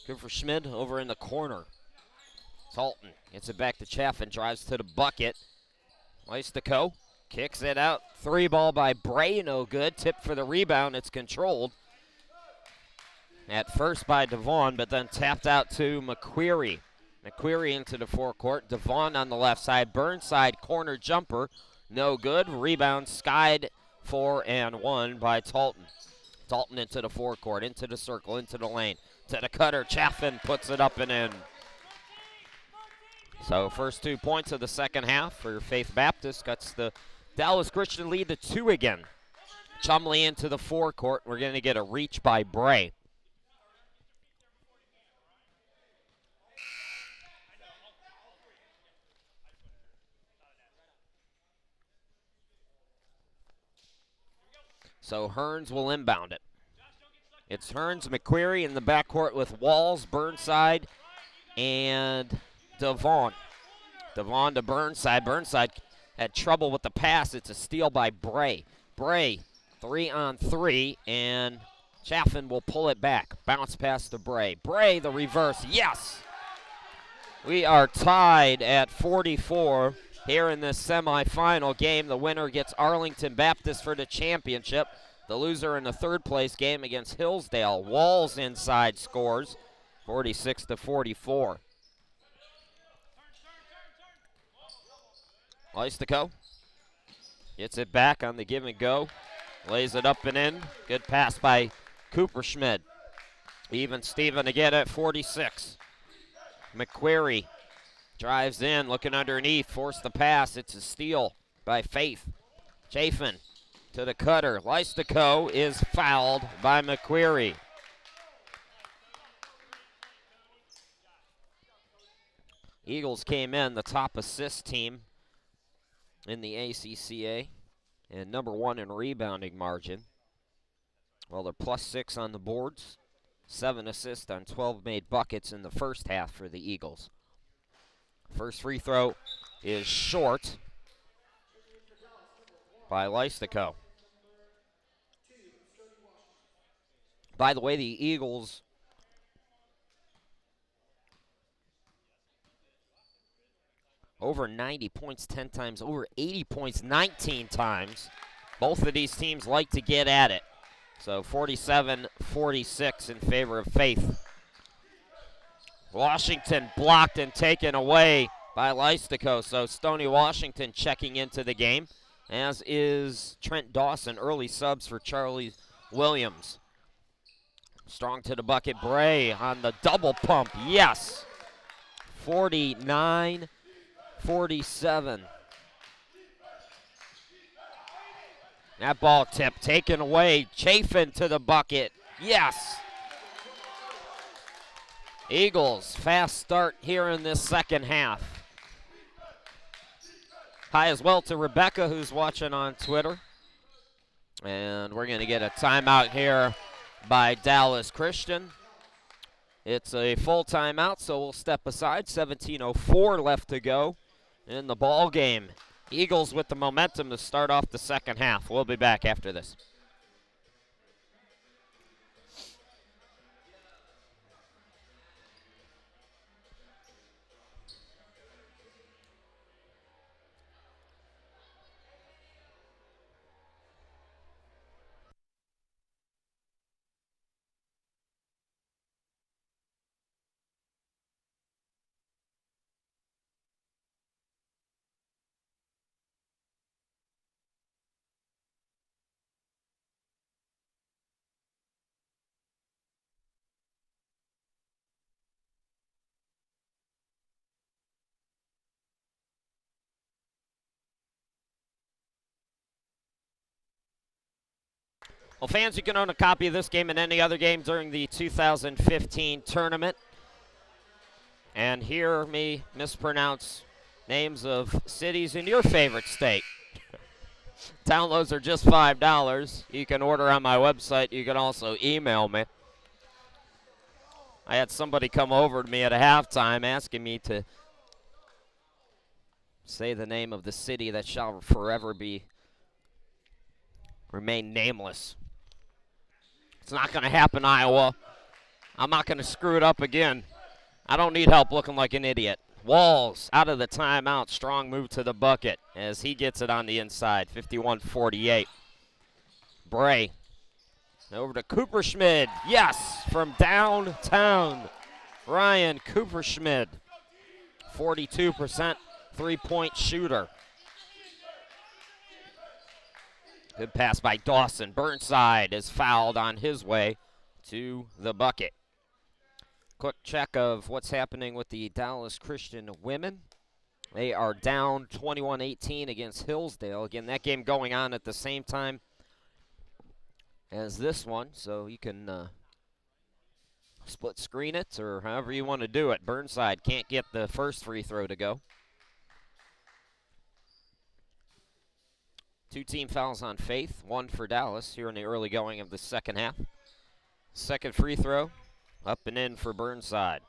good for Schmid over in the corner. Talton gets it back to Chaffin, drives to the bucket. Leistico kicks it out. 3 ball by Bray, no good. Tip for the rebound, it's controlled. At first by Devon, but then tapped out to McQuarrie. McQuarrie into the forecourt. Devon on the left side. Burnside corner jumper. No good. Rebound skied 4-1 by Talton. Talton into the forecourt, into the circle, into the lane. To the cutter. Chaffin puts it up and in. So first 2 points of the second half for Faith Baptist. Cuts the Dallas Christian lead to 2 again. Chumley into the forecourt. We're going to get a reach by Bray. So Hearns will inbound it. It's Hearns, McQuarrie in the backcourt with Walls, Burnside, and Devon. Devon to Burnside. Burnside had trouble with the pass. It's a steal by Bray. Bray, 3-on-3, and Chaffin will pull it back. Bounce pass to Bray. Bray, the reverse. Yes! We are tied at 44 here in this semifinal game. The winner gets Arlington Baptist for the championship. The loser in the third place game against Hillsdale. Walls inside scores, 46 to 44. Leistico gets it back on the give and go. Lays it up and in. Good pass by Cooper Schmid. Even Steven again at 46. McQuarrie drives in, looking underneath, forced the pass. It's a steal by Faith. Chafin to the cutter. Leistico is fouled by McQuarrie. Eagles came in the top assist team in the ACCA and number 1 in rebounding margin. Well, they're +6 on the boards. 7 assists on 12 made buckets in the first half for the Eagles. First free throw is short by Leistico. By the way, the Eagles over 90 points 10 times, over 80 points 19 times. Both of these teams like to get at it. So 47-46 in favor of Faith. Washington blocked and taken away by Leistico. So Stoney Washington checking into the game, as is Trent Dawson, early subs for Charlie Williams. Strong to the bucket. Bray on the double pump. Yes. 49-47. That ball tip taken away. Chafin to the bucket. Yes. Eagles, fast start here in this second half. Hi as well to Rebecca, who's watching on Twitter. And we're going to get a timeout here by Dallas Christian. It's a full timeout, so we'll step aside. 17:04 left to go in the ball game. Eagles with the momentum to start off the second half. We'll be back after this. Well, fans, you can own a copy of this game and any other game during the 2015 tournament and hear me mispronounce names of cities in your favorite state. Downloads are just $5. You can order on my website. You can also email me. I had somebody come over to me at a halftime asking me to say the name of the city that shall forever remain nameless. It's not going to happen, Iowa. I'm not going to screw it up again. I don't need help looking like an idiot. Walls out of the timeout. Strong move to the bucket as he gets it on the inside. 51-48. Bray. Over to Cooperschmid. Yes, from downtown. Ryan Cooperschmid. 42% three-point shooter. Good pass by Dawson. Burnside is fouled on his way to the bucket. Quick check of what's happening with the Dallas Christian women. They are down 21-18 against Hillsdale. Again, that game going on at the same time as this one, so you can split screen it or however you want to do it. Burnside can't get the first free throw to go. 2 team fouls on Faith, 1 for Dallas here in the early going of the second half. Second free throw, up and in for Burnside.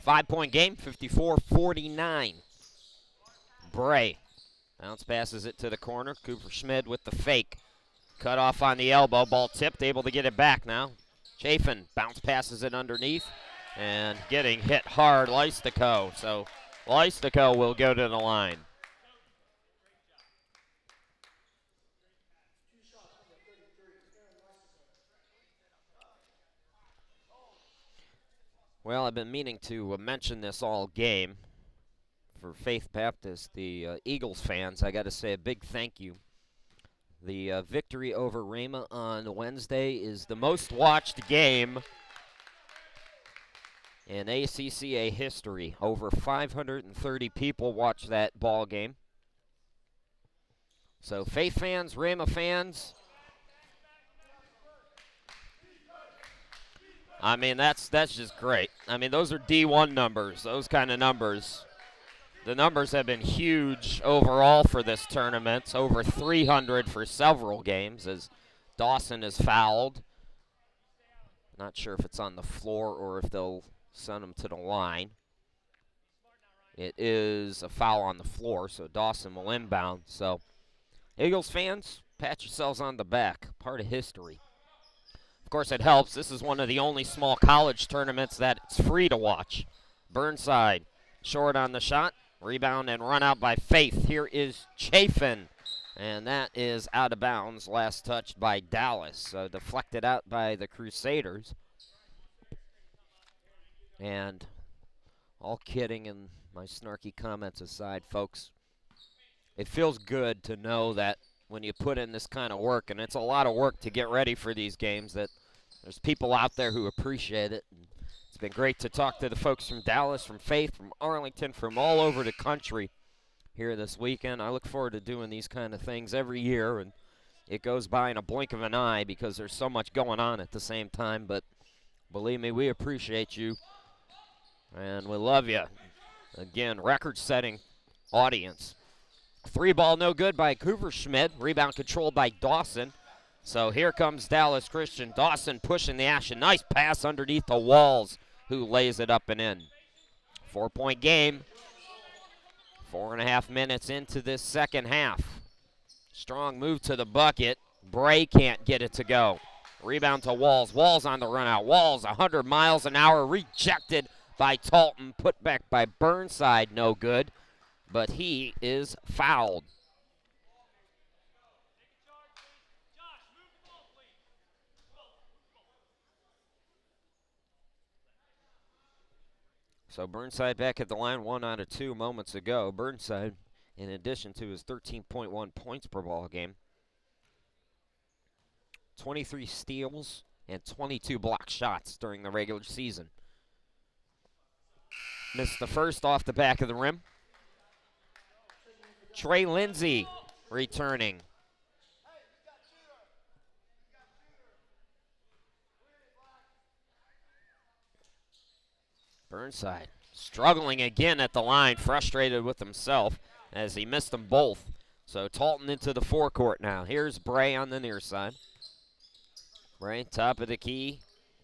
5-point game, 54-49. Bray bounce passes it to the corner. Cooperschmid with the fake. Cut off on the elbow, ball tipped, able to get it back now. Chafin bounce passes it underneath and getting hit hard, Leistico. So Leistico will go to the line. Well, I've been meaning to mention this all game. For Faith Baptist, the Eagles fans, I got to say a big thank you. The victory over Rhema on Wednesday is the most watched game in ACCA history. Over 530 people watched that ball game. So Faith fans, Rhema fans, I mean, that's just great. I mean, those are D1 numbers, those kind of numbers. The numbers have been huge overall for this tournament. Over 300 for several games as Dawson is fouled. Not sure if it's on the floor or if they'll send him to the line. It is a foul on the floor, so Dawson will inbound. So, Eagles fans, pat yourselves on the back. Part of history. Of course, it helps. This is one of the only small college tournaments that it's free to watch. Burnside, short on the shot. Rebound and run out by Faith. Here is Chafin. And that is out of bounds. Last touched by Dallas. So deflected out by the Crusaders. And all kidding and my snarky comments aside, folks, it feels good to know that when you put in this kind of work, and it's a lot of work to get ready for these games, that there's people out there who appreciate it. And it's been great to talk to the folks from Dallas, from Faith, from Arlington, from all over the country here this weekend. I look forward to doing these kind of things every year, and it goes by in a blink of an eye because there's so much going on at the same time. But believe me, we appreciate you, and we love you. Again, record-setting audience. 3 ball no good by Cooperschmid. Rebound controlled by Dawson. So here comes Dallas Christian. Dawson pushing the action. Nice pass underneath the walls, who lays it up and in. 4-point game. 4.5 minutes into this second half. Strong move to the bucket. Bray can't get it to go. Rebound to Walls. Walls on the run out. Walls 100 miles an hour. Rejected by Talton. Put back by Burnside. No good. But he is fouled. So Burnside back at the line, 1 out of 2 moments ago. Burnside, in addition to his 13.1 points per ball game, 23 steals and 22 block shots during the regular season. Missed the first off the back of the rim. Trey Lindsay returning. Burnside struggling again at the line, frustrated with himself as he missed them both. So Talton into the forecourt now. Here's Bray on the near side. Bray, top of the key.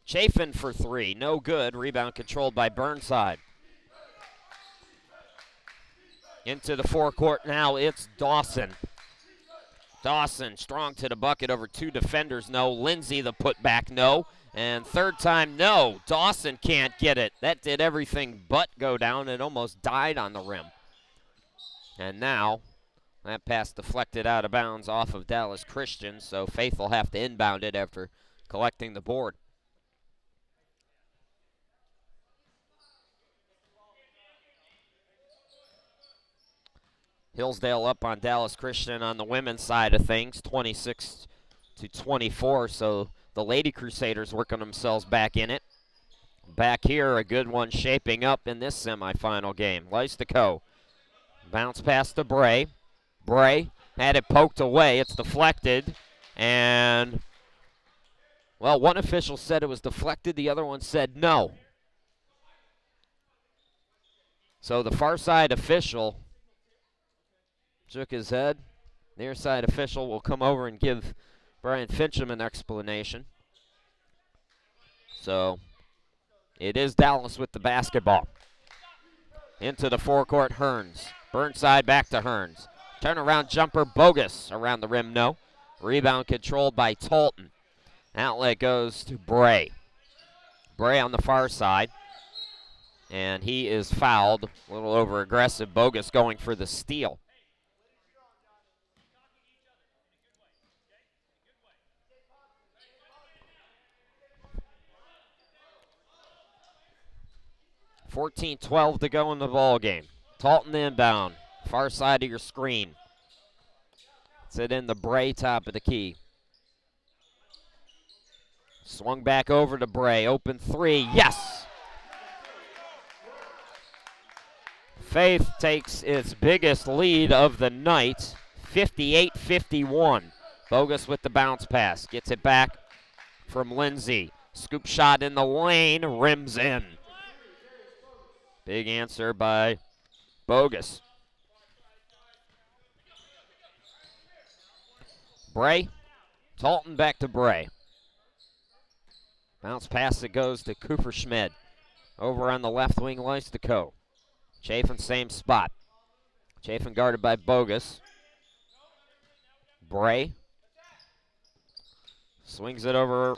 Chafin for 3, no good. Rebound controlled by Burnside. Into the forecourt now, it's Dawson. Dawson strong to the bucket over 2 defenders, no. Lindsay the putback, no. And third time, no. Dawson can't get it. That did everything but go down. It almost died on the rim. And now, that pass deflected out of bounds off of Dallas Christian, so Faith will have to inbound it after collecting the board. Hillsdale up on Dallas Christian on the women's side of things, 26-24, so the Lady Crusaders working themselves back in it. Back here, a good one shaping up in this semifinal game. Leistico, bounce pass to Bray. Bray had it poked away. It's deflected, and, well, one official said it was deflected. The other one said no. So the far side official shook his head. Near side official will come over and give Brian Fincham an explanation. So it is Dallas with the basketball. Into the forecourt, Hearns. Burnside back to Hearns. Turnaround jumper, bogus. Around the rim, no. Rebound controlled by Talton. Outlet goes to Bray. Bray on the far side. And he is fouled. A little over aggressive. Bogus going for the steal. .12 to go in the ball game. Talton inbound. Far side of your screen. It's it in the Bray, top of the key. Swung back over to Bray. Open 3. Yes! Faith takes its biggest lead of the night. 58-51. Bogus with the bounce pass. Gets it back from Lindsay. Scoop shot in the lane. Rims in. Big answer by Bogus. Bray. Talton back to Bray. Bounce pass that goes to Cooper-Schmidt. Over on the left wing, Leistico. Chafin, same spot. Chafin guarded by Bogus. Bray. Swings it over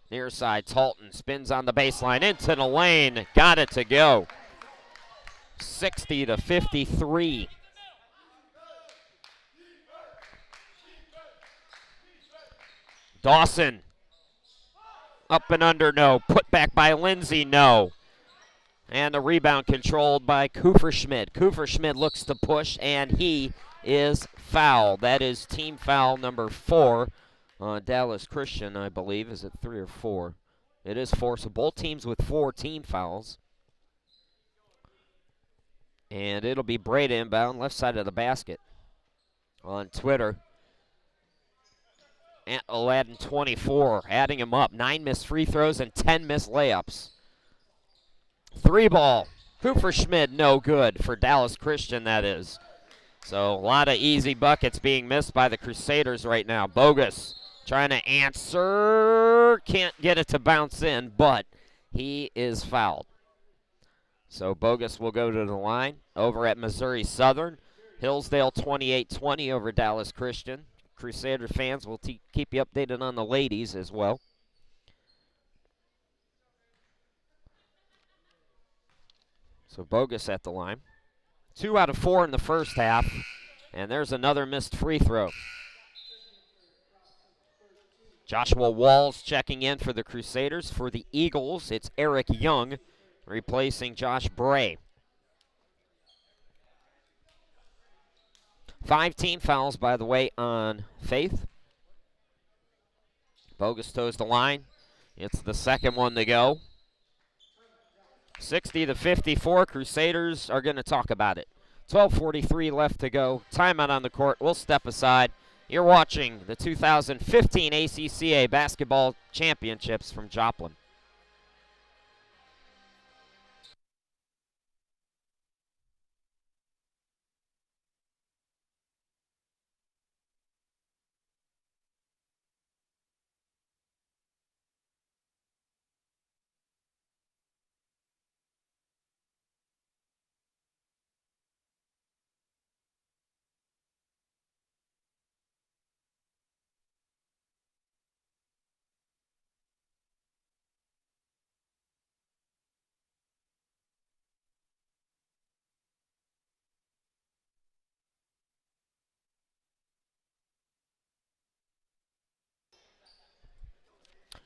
near side. Talton spins on the baseline into the lane. Got it to go. 60-53. Dawson. Up and under, no. Put back by Lindsay, no. And the rebound controlled by Cooper-Schmidt. Cooper-Schmidt looks to push, and he is fouled. That is team foul number 4 on Dallas Christian, I believe. Is it 3 or 4? It is 4, so both teams with 4 team fouls. And it'll be Bray inbound, left side of the basket. On Twitter, at Aladdin24, adding him up. 9 missed free throws and 10 missed layups. 3 ball. Cooper-Schmidt, no good for Dallas Christian, that is. So a lot of easy buckets being missed by the Crusaders right now. Bogus Trying to answer. Can't get it to bounce in, but he is fouled. So Bogus will go to the line. Over at Missouri Southern, Hillsdale 28-20 over Dallas Christian. Crusader fans will keep you updated on the ladies as well. So Bogus at the line. 2 out of 4 in the first half, and there's another missed free throw. Joshua Walls checking in for the Crusaders. For the Eagles, it's Eric Young replacing Josh Bray. 5 team fouls, by the way, on Faith. Bogus toes the line. It's the second one to go. 60-54, Crusaders are going to talk about it. 12:43 left to go. Timeout on the court. We'll step aside. You're watching the 2015 ACCA Basketball Championships from Joplin.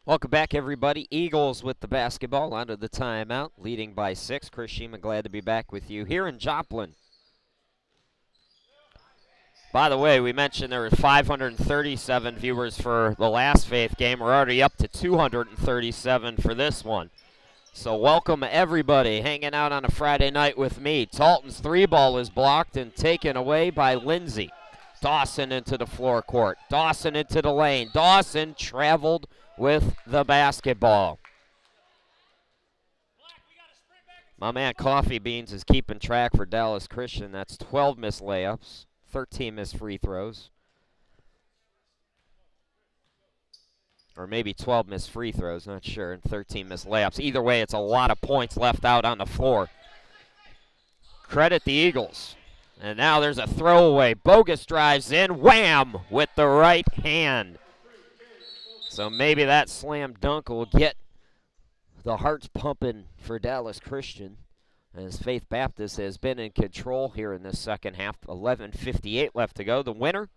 Welcome back, everybody. Eagles with the basketball out of the timeout, leading by 6. Chris Shima, glad to be back with you here in Joplin. By the way, we mentioned there were 537 viewers for the last Faith game. We're already up to 237 for this one. So welcome, everybody, hanging out on a Friday night with me. Talton's 3-ball is blocked and taken away by Lindsay. Dawson into the floor court. Dawson into the lane. Dawson traveled with the basketball. My man Coffee Beans is keeping track for Dallas Christian. That's 12 missed layups, 13 missed free throws. Or maybe 12 missed free throws, not sure, and 13 missed layups. Either way, it's a lot of points left out on the floor. Credit the Eagles. And now there's a throwaway. Bogus drives in, wham, with the right hand. So maybe that slam dunk will get the hearts pumping for Dallas Christian, as Faith Baptist has been in control here in this second half. 11:58 left to go. The winner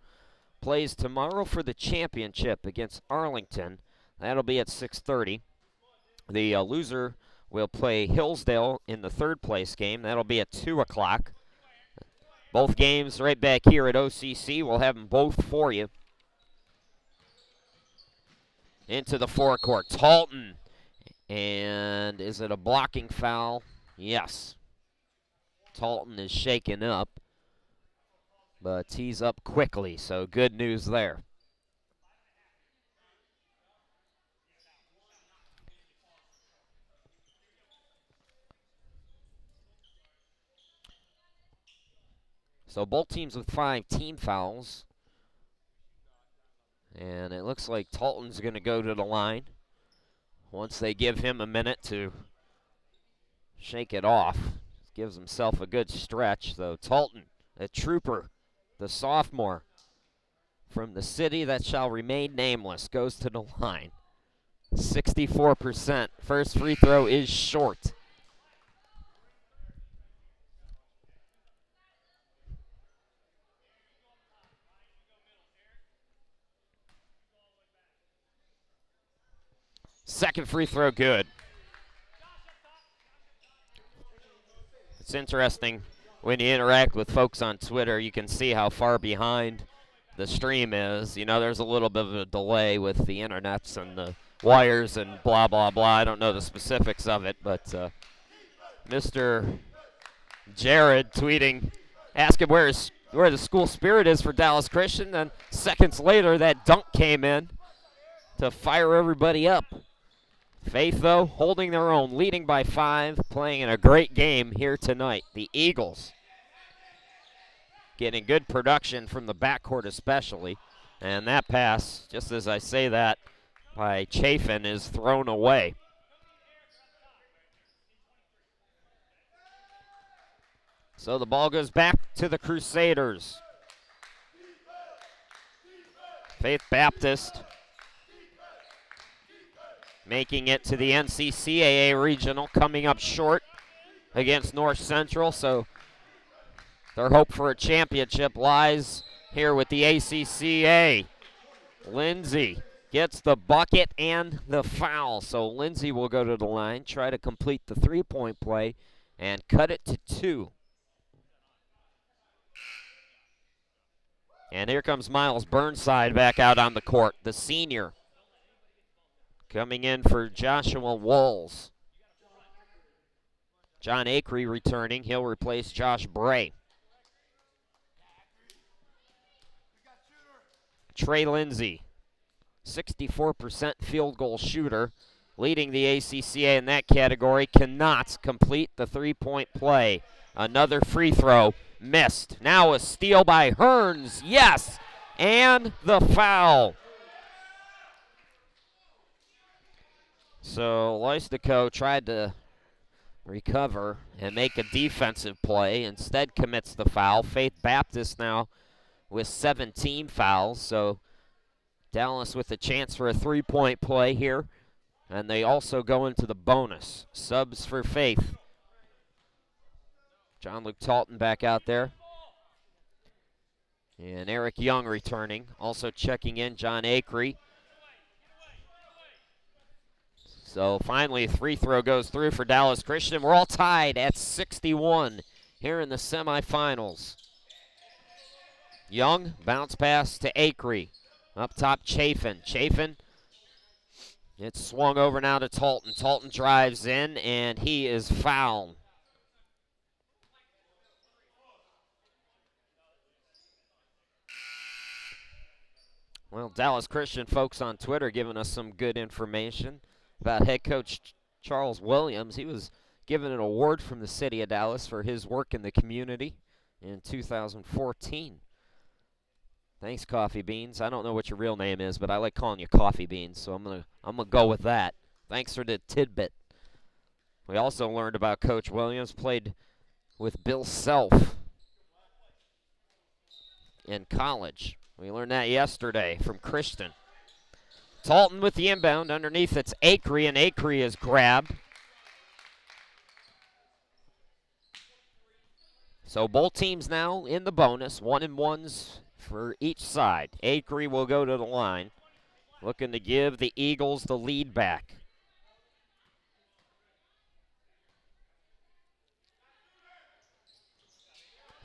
plays tomorrow for the championship against Arlington. That'll be at 6:30. The loser will play Hillsdale in the third place game. That'll be at 2 o'clock. Both games right back here at OCC. We'll have them both for you. Into the forecourt. Talton. And is it a blocking foul? Yes. Talton is shaken up, but tees up quickly, so good news there. So both teams with 5 team fouls. And it looks like Talton's going to go to the line once they give him a minute to shake it off. Gives himself a good stretch, though. Talton, a trooper, the sophomore from the city that shall remain nameless, goes to the line. 64%. First free throw is short. Second free throw good. It's interesting when you interact with folks on Twitter, you can see how far behind the stream is. You know, there's a little bit of a delay with the internets and the wires and blah, blah, blah. I don't know the specifics of it, but Mr. Jared tweeting, asking where the school spirit is for Dallas Christian, and seconds later that dunk came in to fire everybody up. Faith, though, holding their own, leading by 5, playing in a great game here tonight. The Eagles getting good production from the backcourt especially. And that pass, just as I say that, by Chafin is thrown away. So the ball goes back to the Crusaders. Faith Baptist making it to the NCCAA Regional, coming up short against North Central. So their hope for a championship lies here with the ACCA. Lindsay gets the bucket and the foul. So Lindsay will go to the line, try to complete the three-point play, and cut it to 2. And here comes Miles Burnside back out on the court, the senior. Coming in for Joshua Walls. John Acree returning. He'll replace Josh Bray. Trey Lindsay, 64% field goal shooter, leading the ACCA in that category, cannot complete the three-point play. Another free throw missed. Now a steal by Hearns. Yes, and the foul. So Loistico tried to recover and make a defensive play. Instead commits the foul. Faith Baptist now with 17 fouls. So Dallas with a chance for a three-point play here. And they also go into the bonus. Subs for Faith. John Luke Talton back out there. And Eric Young returning. Also checking in John Acree. So finally a free throw goes through for Dallas Christian. We're all tied at 61 here in the semifinals. Young, bounce pass to Acree. Up top, Chafin. Chafin, it's swung over now to Talton. Talton drives in, and he is fouled. Well, Dallas Christian folks on Twitter giving us some good information about head coach Charles Williams. He was given an award from the city of Dallas for his work in the community in 2014. Thanks, Coffee Beans. I don't know what your real name is, but I like calling you Coffee Beans, so I'm gonna go with that. Thanks for the tidbit. We also learned about Coach Williams, played with Bill Self in college. We learned that yesterday from Christian. Talton with the inbound. Underneath it's Acree, and Acree is grabbed. So both teams now in the bonus, 1-and-1s for each side. Acree will go to the line, looking to give the Eagles the lead back.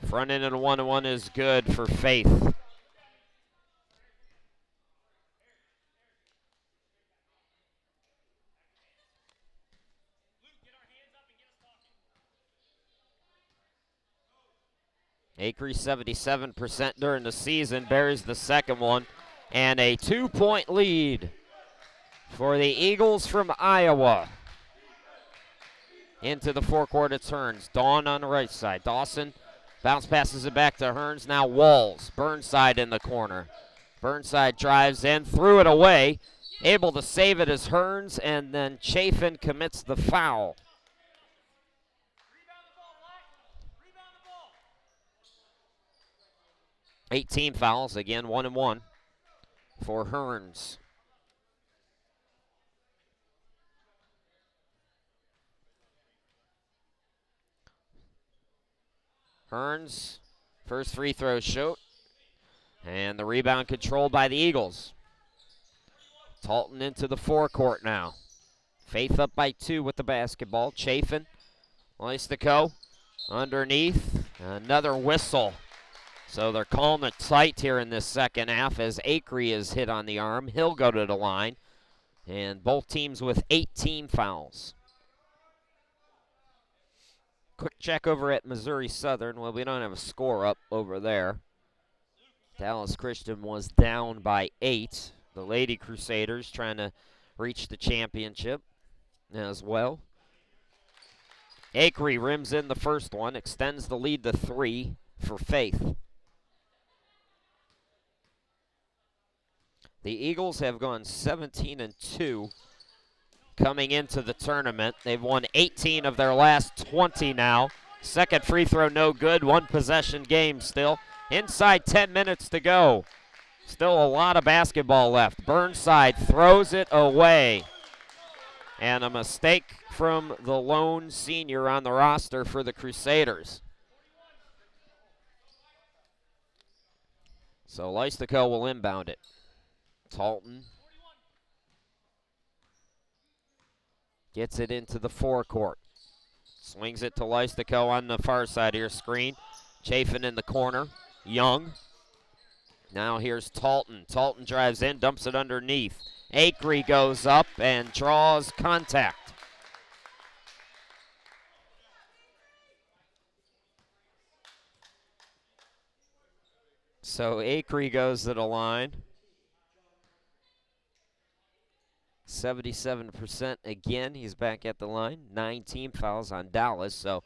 Front end of the 1-and-1 is good for Faith. Acree 77% during the season, buries the second one, and a 2-point lead for the Eagles from Iowa. Into the forecourt it turns. Dawn on the right side. Dawson bounce passes it back to Hearns. Now Walls. Burnside in the corner. Burnside drives in, threw it away. Able to save it as Hearns, and then Chafin commits the foul. 18 fouls, again 1-and-1 for Hearns. Hearns, first free throw shoot, and the rebound controlled by the Eagles. Talton into the forecourt now. Faith up by 2 with the basketball. Chafin, Loistico, underneath, another whistle. So they're calling it tight here in this second half as Acree is hit on the arm. He'll go to the line. And both teams with 18 fouls. Quick check over at Missouri Southern. Well, we don't have a score up over there. Dallas Christian was down by 8. The Lady Crusaders trying to reach the championship as well. Acree rims in the first one, extends the lead to 3 for Faith. The Eagles have gone 17-2 coming into the tournament. They've won 18 of their last 20 now. Second free throw no good, one possession game still. Inside 10 minutes to go. Still a lot of basketball left. Burnside throws it away. And a mistake from the lone senior on the roster for the Crusaders. So Lystico will inbound it. Talton gets it into the forecourt. Swings it to Lystico on the far side here. Screen. Chafin in the corner. Young. Now here's Talton. Talton drives in, dumps it underneath. Acree goes up and draws contact. So Acree goes to the line. 77% again. He's back at the line. 9 team fouls on Dallas. So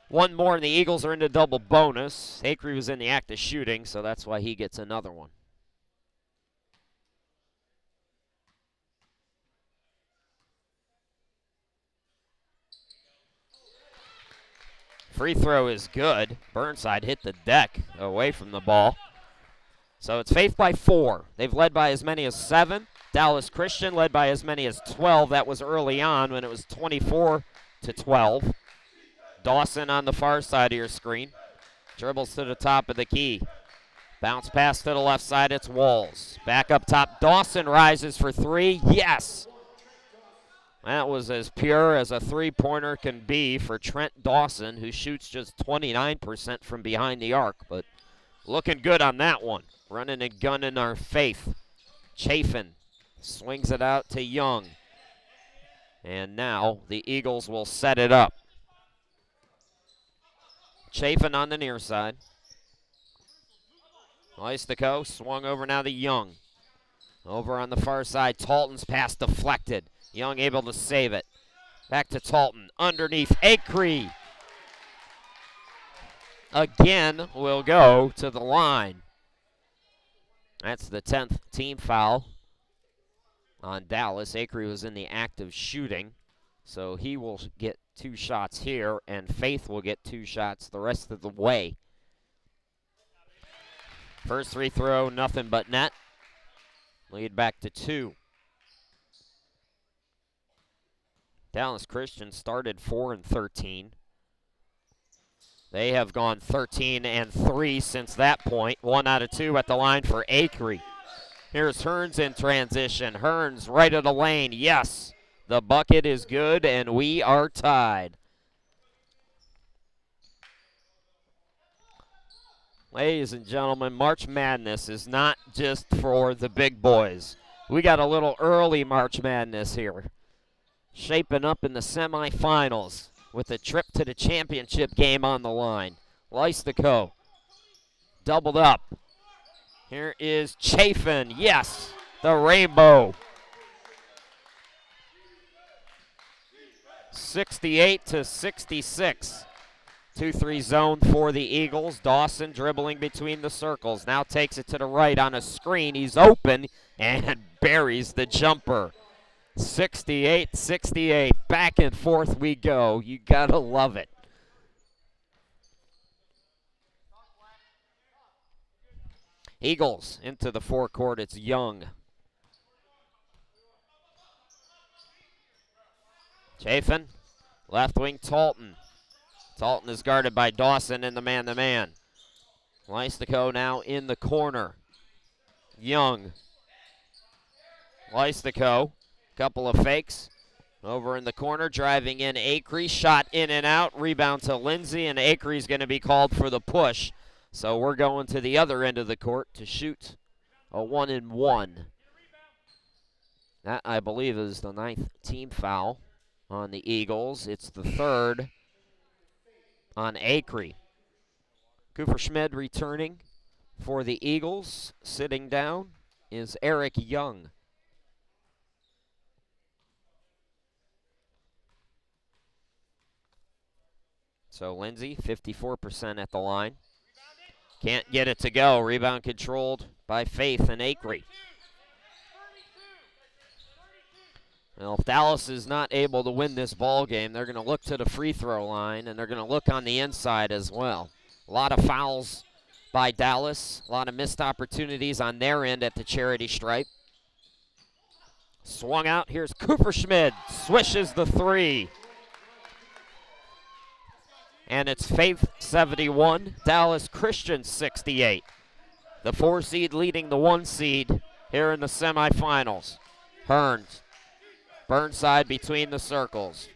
one more and the Eagles are in the double bonus. Acree was in the act of shooting, so that's why he gets another one. Free throw is good. Burnside hit the deck away from the ball. So it's Faith by 4. They've led by as many as 7. Dallas Christian led by as many as 12. That was early on when it was 24-12. Dawson on the far side of your screen. Dribbles to the top of the key. Bounce pass to the left side, it's Walls. Back up top, Dawson rises for 3. Yes! That was as pure as a three-pointer can be for Trent Dawson, who shoots just 29% from behind the arc, but looking good on that one. Running and gunning our Faith. Chafin swings it out to Young. And now the Eagles will set it up. Chafin on the near side. Lystico swung over now to Young. Over on the far side, Talton's pass deflected. Young able to save it. Back to Talton. Underneath, Acree. Again will go to the line. That's the 10th team foul on Dallas. Acree was in the act of shooting, so he will get 2 shots here, and Faith will get 2 shots the rest of the way. First free throw, nothing but net. Lead back to 2. Dallas Christian started 4-13. They have gone 13-3 since that point. 1 out of 2 at the line for Acree. Here's Hearns in transition. Hearns right of the lane. Yes, the bucket is good, and we are tied. Ladies and gentlemen, March Madness is not just for the big boys. We got a little early March Madness here. Shaping up in the semifinals with a trip to the championship game on the line. Lystico doubled up. Here is Chafin. Yes, the rainbow. 68-66. 2-3 zone for the Eagles. Dawson dribbling between the circles. Now takes it to the right on a screen. He's open and buries the jumper. 68-68. Back and forth we go. You gotta love it. Eagles into the forecourt. It's Young. Chafin. Left wing Talton. Talton is guarded by Dawson in the man-to-man. Lystico now in the corner. Young. Lystico. Couple of fakes. Over in the corner, driving in Acree. Shot in and out. Rebound to Lindsay, and Acree's going to be called for the push. So we're going to the other end of the court to shoot a 1-and-1. That, I believe, is the 9th team foul on the Eagles. It's the 3rd on Acree. Cooper Schmid returning for the Eagles. Sitting down is Eric Young. So Lindsay, 54% at the line. Can't get it to go. Rebound controlled by Faith and Acree. Well, if Dallas is not able to win this ball game, they're going to look to the free throw line, and they're going to look on the inside as well. A lot of fouls by Dallas, a lot of missed opportunities on their end at the charity stripe. Swung out, here's Cooperschmidt, swishes the three. And it's Faith 71, Dallas Christian 68. The 4 seed leading the 1 seed here in the semifinals. Hearns, Burnside between the circles.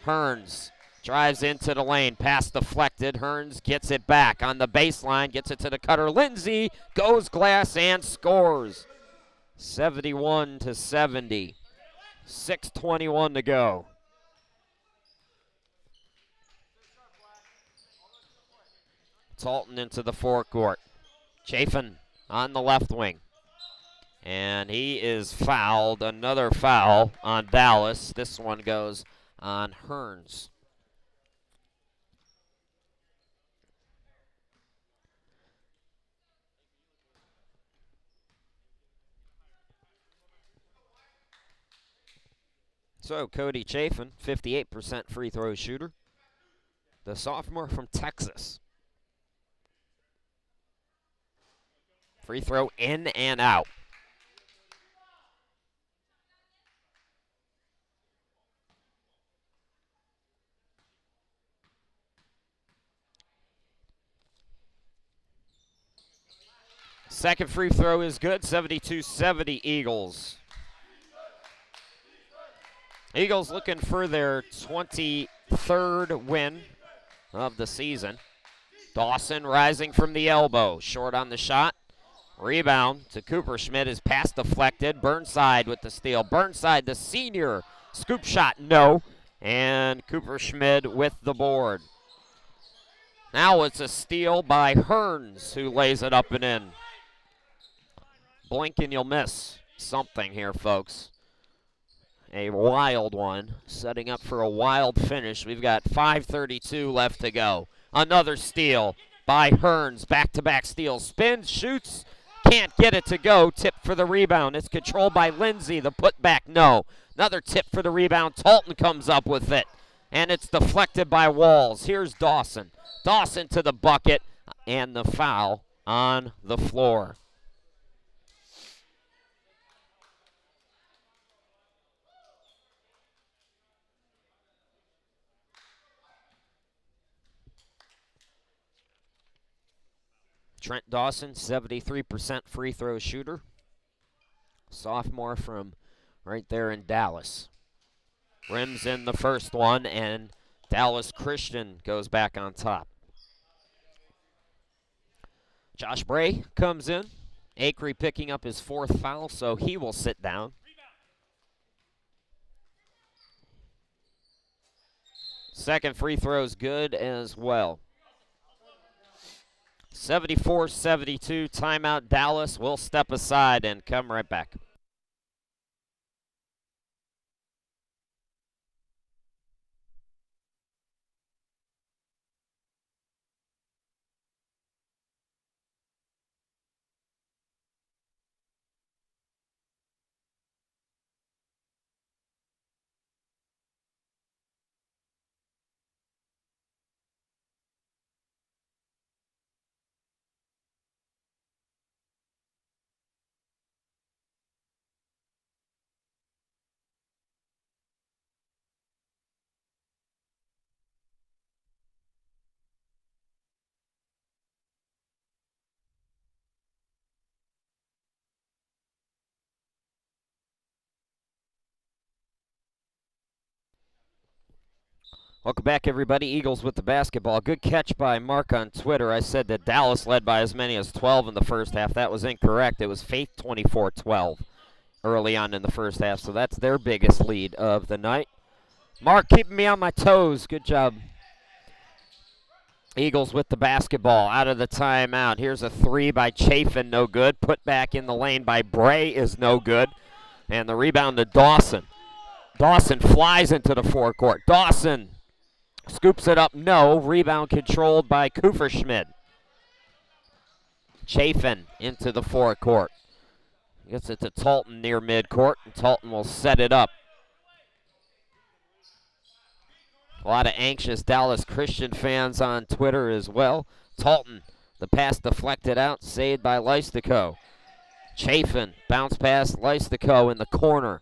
Hearns drives into the lane, pass deflected. Hearns gets it back on the baseline, gets it to the cutter. Lindsay goes glass and scores. 71-70. 6:21 to go. Talton into the forecourt. Chafin on the left wing. And he is fouled. Another foul on Dallas. This one goes on Hearns. So Cody Chafin, 58% free throw shooter. The sophomore from Texas. Free throw in and out. Second free throw is good, 72-70 Eagles. Eagles looking for their 23rd win of the season. Dawson rising from the elbow, short on the shot. Rebound to Cooperschmidt, his pass deflected. Burnside with the steal. Burnside, the senior, scoop shot, no. And Cooperschmidt with the board. Now it's a steal by Hearns, who lays it up and in. Blink and you'll miss something here, folks. A wild one, setting up for a wild finish. We've got 5:32 left to go. Another steal by Hearns, back-to-back steals. Spins, shoots, can't get it to go. Tip for the rebound. It's controlled by Lindsay. The putback, no. Another tip for the rebound. Talton comes up with it, and it's deflected by Walls. Here's Dawson. Dawson to the bucket, and the foul on the floor. Trent Dawson, 73% free throw shooter. Sophomore from right there in Dallas. Rims in the first one, and Dallas Christian goes back on top. Josh Bray comes in. Acree picking up his 4th foul, so he will sit down. Second free throw is good as well. 74-72, timeout. Dallas will step aside and come right back. Welcome back, everybody. Eagles with the basketball. Good catch by Mark on Twitter. I said that Dallas led by as many as 12 in the first half. That was incorrect. It was Faith 24-12 early on in the first half, so that's their biggest lead of the night. Mark keeping me on my toes. Good job. Eagles with the basketball out of the timeout. Here's a 3 by Chafin, no good. Put back in the lane by Bray is no good. And the rebound to Dawson. Dawson flies into the forecourt. Dawson scoops it up, no. Rebound controlled by Cooperschmidt. Chafin into the forecourt. Gets it to Talton near midcourt, and Talton will set it up. A lot of anxious Dallas Christian fans on Twitter as well. Talton, the pass deflected out, saved by Leistico. Chafin, bounce pass, Leistico in the corner.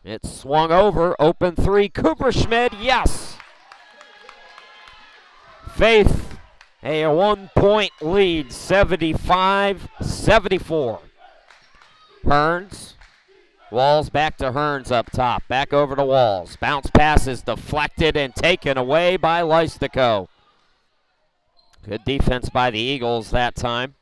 It swung over, open three, Cooper Schmid, yes! Faith, a 1-point lead, 75-74. Hearns, Walls back to Hearns up top, back over to Walls. Bounce pass is deflected and taken away by Leistico. Good defense by the Eagles that time.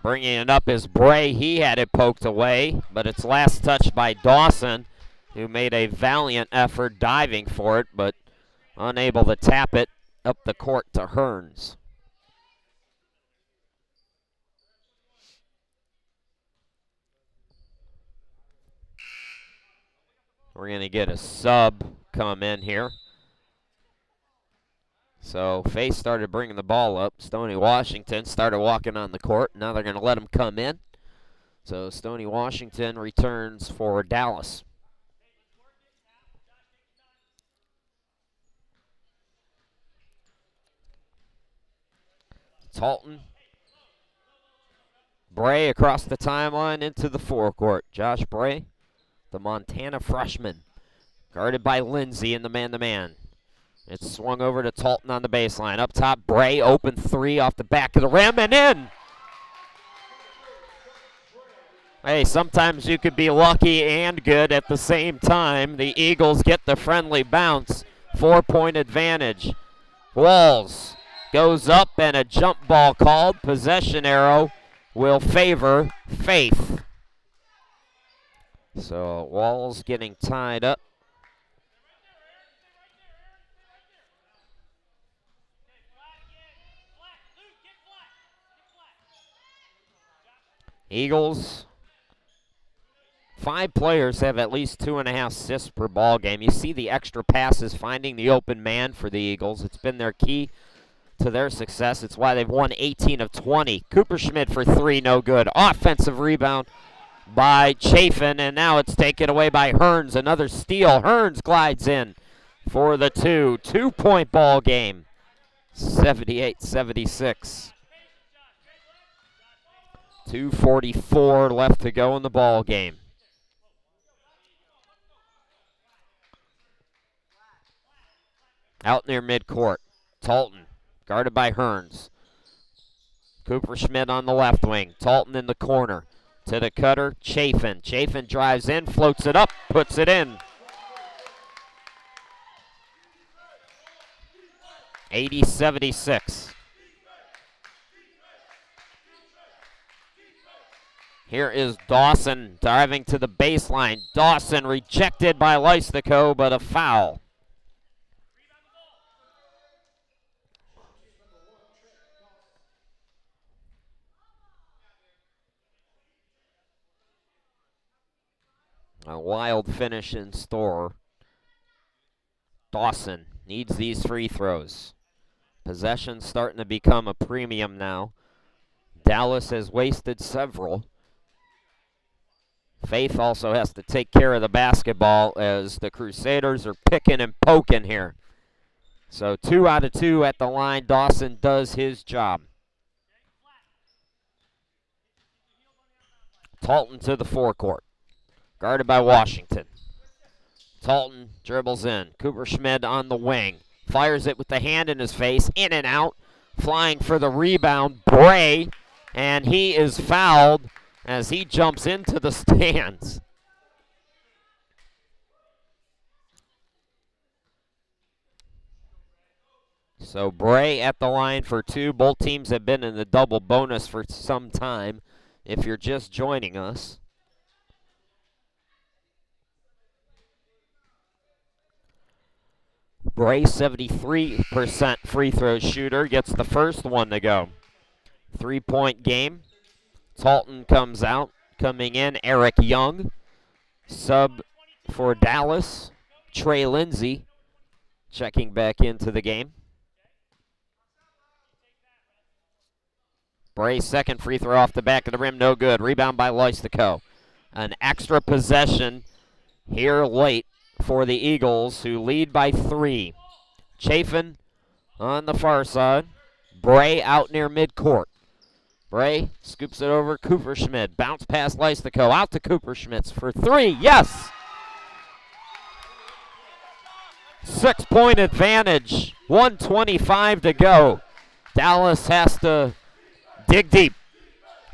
Bringing it up is Bray. He had it poked away, but it's last touched by Dawson, who made a valiant effort diving for it, but unable to tap it up the court to Hearns. We're going to get a sub come in here. So Faith started bringing the ball up. Stony Washington started walking on the court. Now they're going to let him come in. So Stony Washington returns for Dallas. Talton. Bray across the timeline into the forecourt. Josh Bray, the Montana freshman, guarded by Lindsay in the man-to-man. It's swung over to Talton on the baseline. Up top, Bray, open three off the back of the rim and in. Hey, sometimes you could be lucky and good at the same time. The Eagles get the friendly bounce. 4-point advantage. Walls goes up and a jump ball called. Possession arrow will favor Faith. So Walls getting tied up. Eagles, 5 players have at least 2.5 assists per ball game. You see the extra passes finding the open man for the Eagles. It's been their key to their success. It's why they've won 18 of 20. Cooper Schmid for 3, no good. Offensive rebound by Chafin, and now it's taken away by Hearns. Another steal. Hearns glides in for the 2. 2-point ball game, 78-76. 2:44 left to go in the ball game. Out near midcourt, Talton, guarded by Hearns. Cooper Schmid on the left wing. Talton in the corner. To the cutter, Chafin. Chafin drives in, floats it up, puts it in. 80-76. Here is Dawson diving to the baseline. Dawson rejected by Leistico, but a foul. A wild finish in store. Dawson needs these free throws. Possession starting to become a premium now. Dallas has wasted several. Faith also has to take care of the basketball as the Crusaders are picking and poking here. So 2 out of 2 at the line. Dawson does his job. Talton to the forecourt. Guarded by Washington. Talton dribbles in. Cooper Schmid on the wing. Fires it with the hand in his face. In and out. Flying for the rebound, Bray. And he is fouled as he jumps into the stands. So Bray at the line for 2. Both teams have been in the double bonus for some time if you're just joining us. Bray, 73% free throw shooter, gets the first one to go. 3-point game. Talton comes out. Coming in, Eric Young. Sub for Dallas, Trey Lindsay checking back into the game. Bray's second free throw off the back of the rim, no good. Rebound by Leistico. An extra possession here late for the Eagles, who lead by 3. Chafin on the far side. Bray out near midcourt. Bray scoops it over. Cooperschmidt. Bounce past Lystico. Out to Cooperschmidt for three. Yes! 6-point advantage. 1:25 to go. Dallas has to dig deep.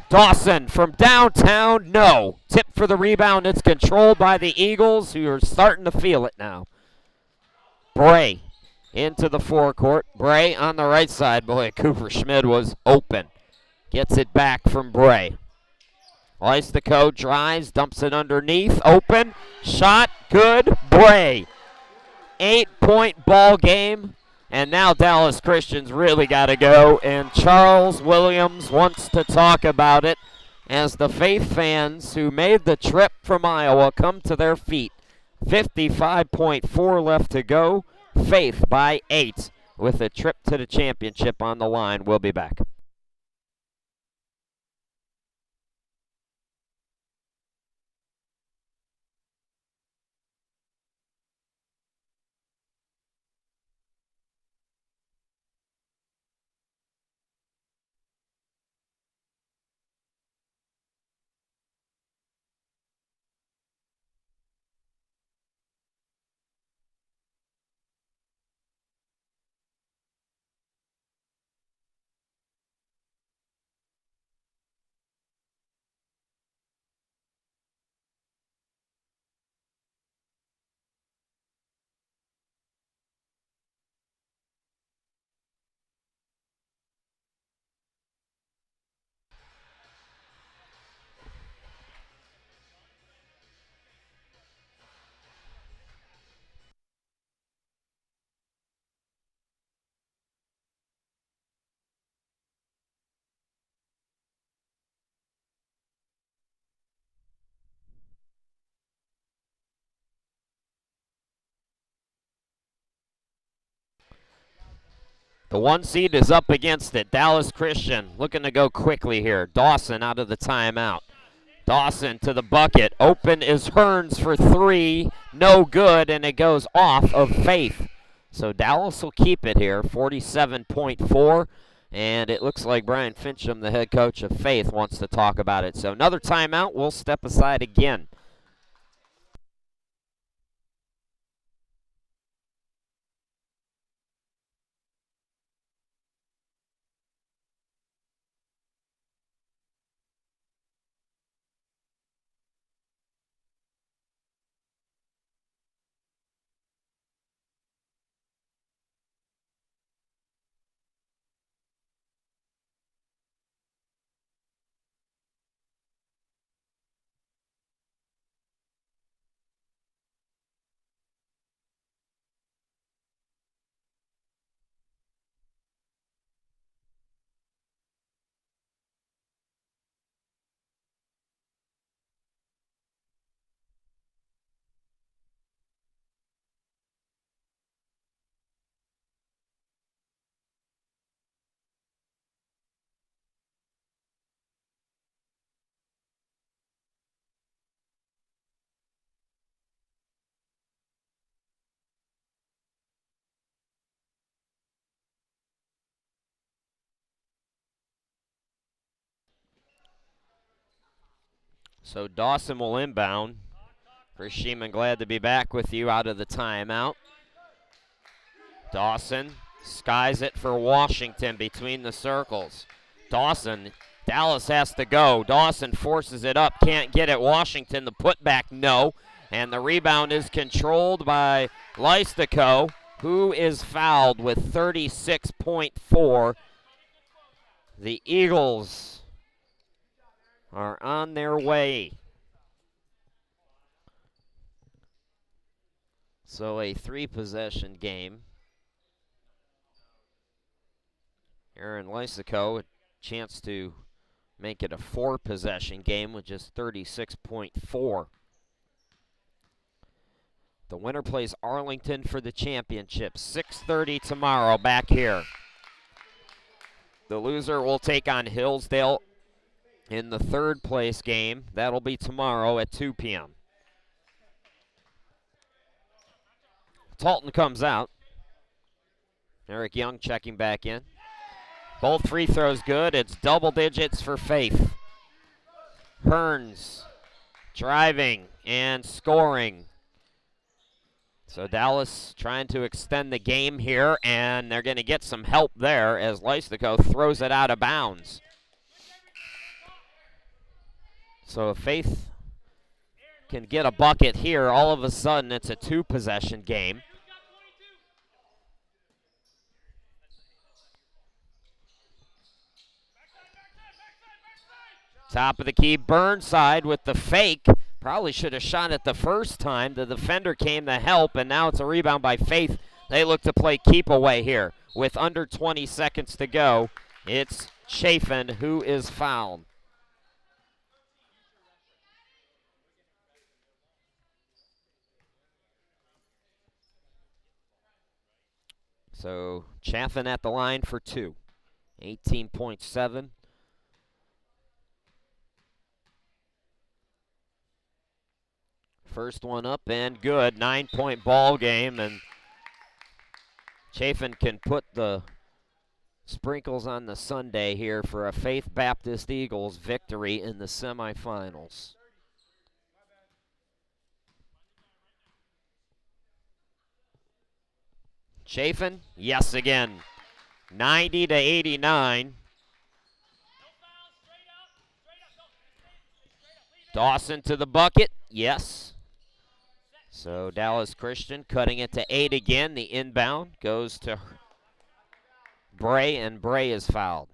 Dawson from downtown. No. Tip for the rebound. It's controlled by the Eagles, who are starting to feel it now. Bray into the forecourt. Bray on the right side. Boy, Cooperschmidt was open. Gets it back from Bray. Lystico drives, dumps it underneath. Open. Shot. Good. Bray. 8-point ball game. And now Dallas Christian's really got to go. And Charles Williams wants to talk about it as the Faith fans who made the trip from Iowa come to their feet. 55.4 left to go. Faith by 8 with a trip to the championship on the line. We'll be back. The 1 seed is up against it. Dallas Christian looking to go quickly here. Dawson out of the timeout. Dawson to the bucket. Open is Hearns for 3. No good, and it goes off of Faith. So Dallas will keep it here, 47.4. And it looks like Brian Fincham, the head coach of Faith, wants to talk about it. So another timeout. We'll step aside again. So Dawson will inbound. Chris Sheeman, glad to be back with you out of the timeout. Dawson skies it for Washington between the circles. Dawson, Dallas has to go. Dawson forces it up, can't get it. Washington, the putback, no. And the rebound is controlled by Lystico, who is fouled with 36.4. The Eagles are on their way. So a 3-possession game. Aaron Lysico, a chance to make it a 4-possession game with just 36.4. The winner plays Arlington for the championship. 6:30 tomorrow back here. The loser will take on Hillsdale in the 3rd-place game. That'll be tomorrow at 2 p.m. Talton comes out. Eric Young checking back in. Both free throws good. It's double digits for Faith. Hearns driving and scoring. So Dallas trying to extend the game here, and they're going to get some help there as Lystico throws it out of bounds. So if Faith can get a bucket here, all of a sudden it's a two-possession game. Top of the key, Burnside with the fake. Probably should have shot it the first time. The defender came to help, and now it's a rebound by Faith. They look to play keep away here with under 20 seconds to go. It's Chafin who is fouled. So Chaffin at the line for two. 18.7. First one up and good. 9-point ball game, and Chafin can put the sprinkles on the sundae here for a Faith Baptist Eagles victory in the semifinals. Chafin, yes again. 90 to 89. Dawson to the bucket, yes. So Dallas Christian cutting it to 8 again. The inbound goes to Bray, and Bray is fouled.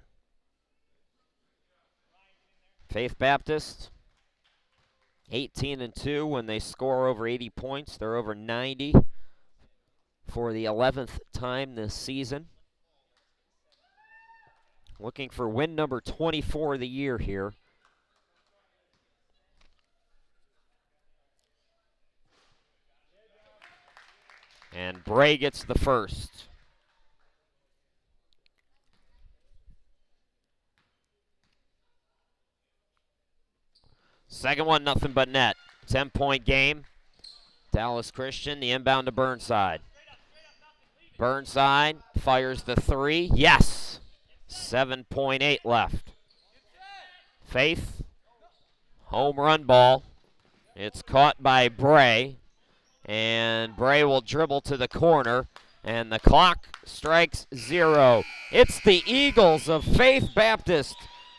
Faith Baptist, 18-2 when they score over 80 points. They're over 90 for the 11th time this season. Looking for win number 24 of the year here. And Bray gets the first. Second one, nothing but net. 10-point game. Dallas Christian, the inbound to Burnside. Burnside fires the three. Yes! 7.8 left. Faith, home run ball. It's caught by Bray. And Bray will dribble to the corner, and the clock strikes 0. It's the Eagles of Faith Baptist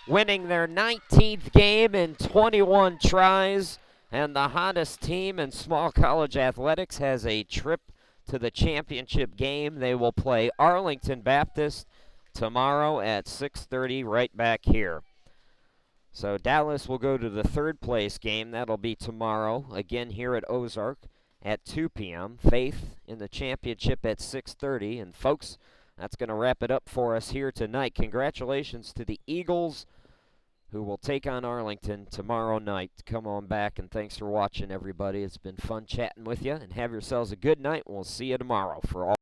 winning their 19th game in 21 tries, and the hottest team in small college athletics has a trip to the championship game. They will play Arlington Baptist tomorrow at 6:30 right back here. So Dallas will go to the third place game. That'll be tomorrow, again here at Ozark at 2 p.m. Faith in the championship at 6:30. And folks, that's going to wrap it up for us here tonight. Congratulations to the Eagles, who will take on Arlington tomorrow night. Come on back, and thanks for watching, everybody. It's been fun chatting with you, and have yourselves a good night. We'll see you tomorrow for all.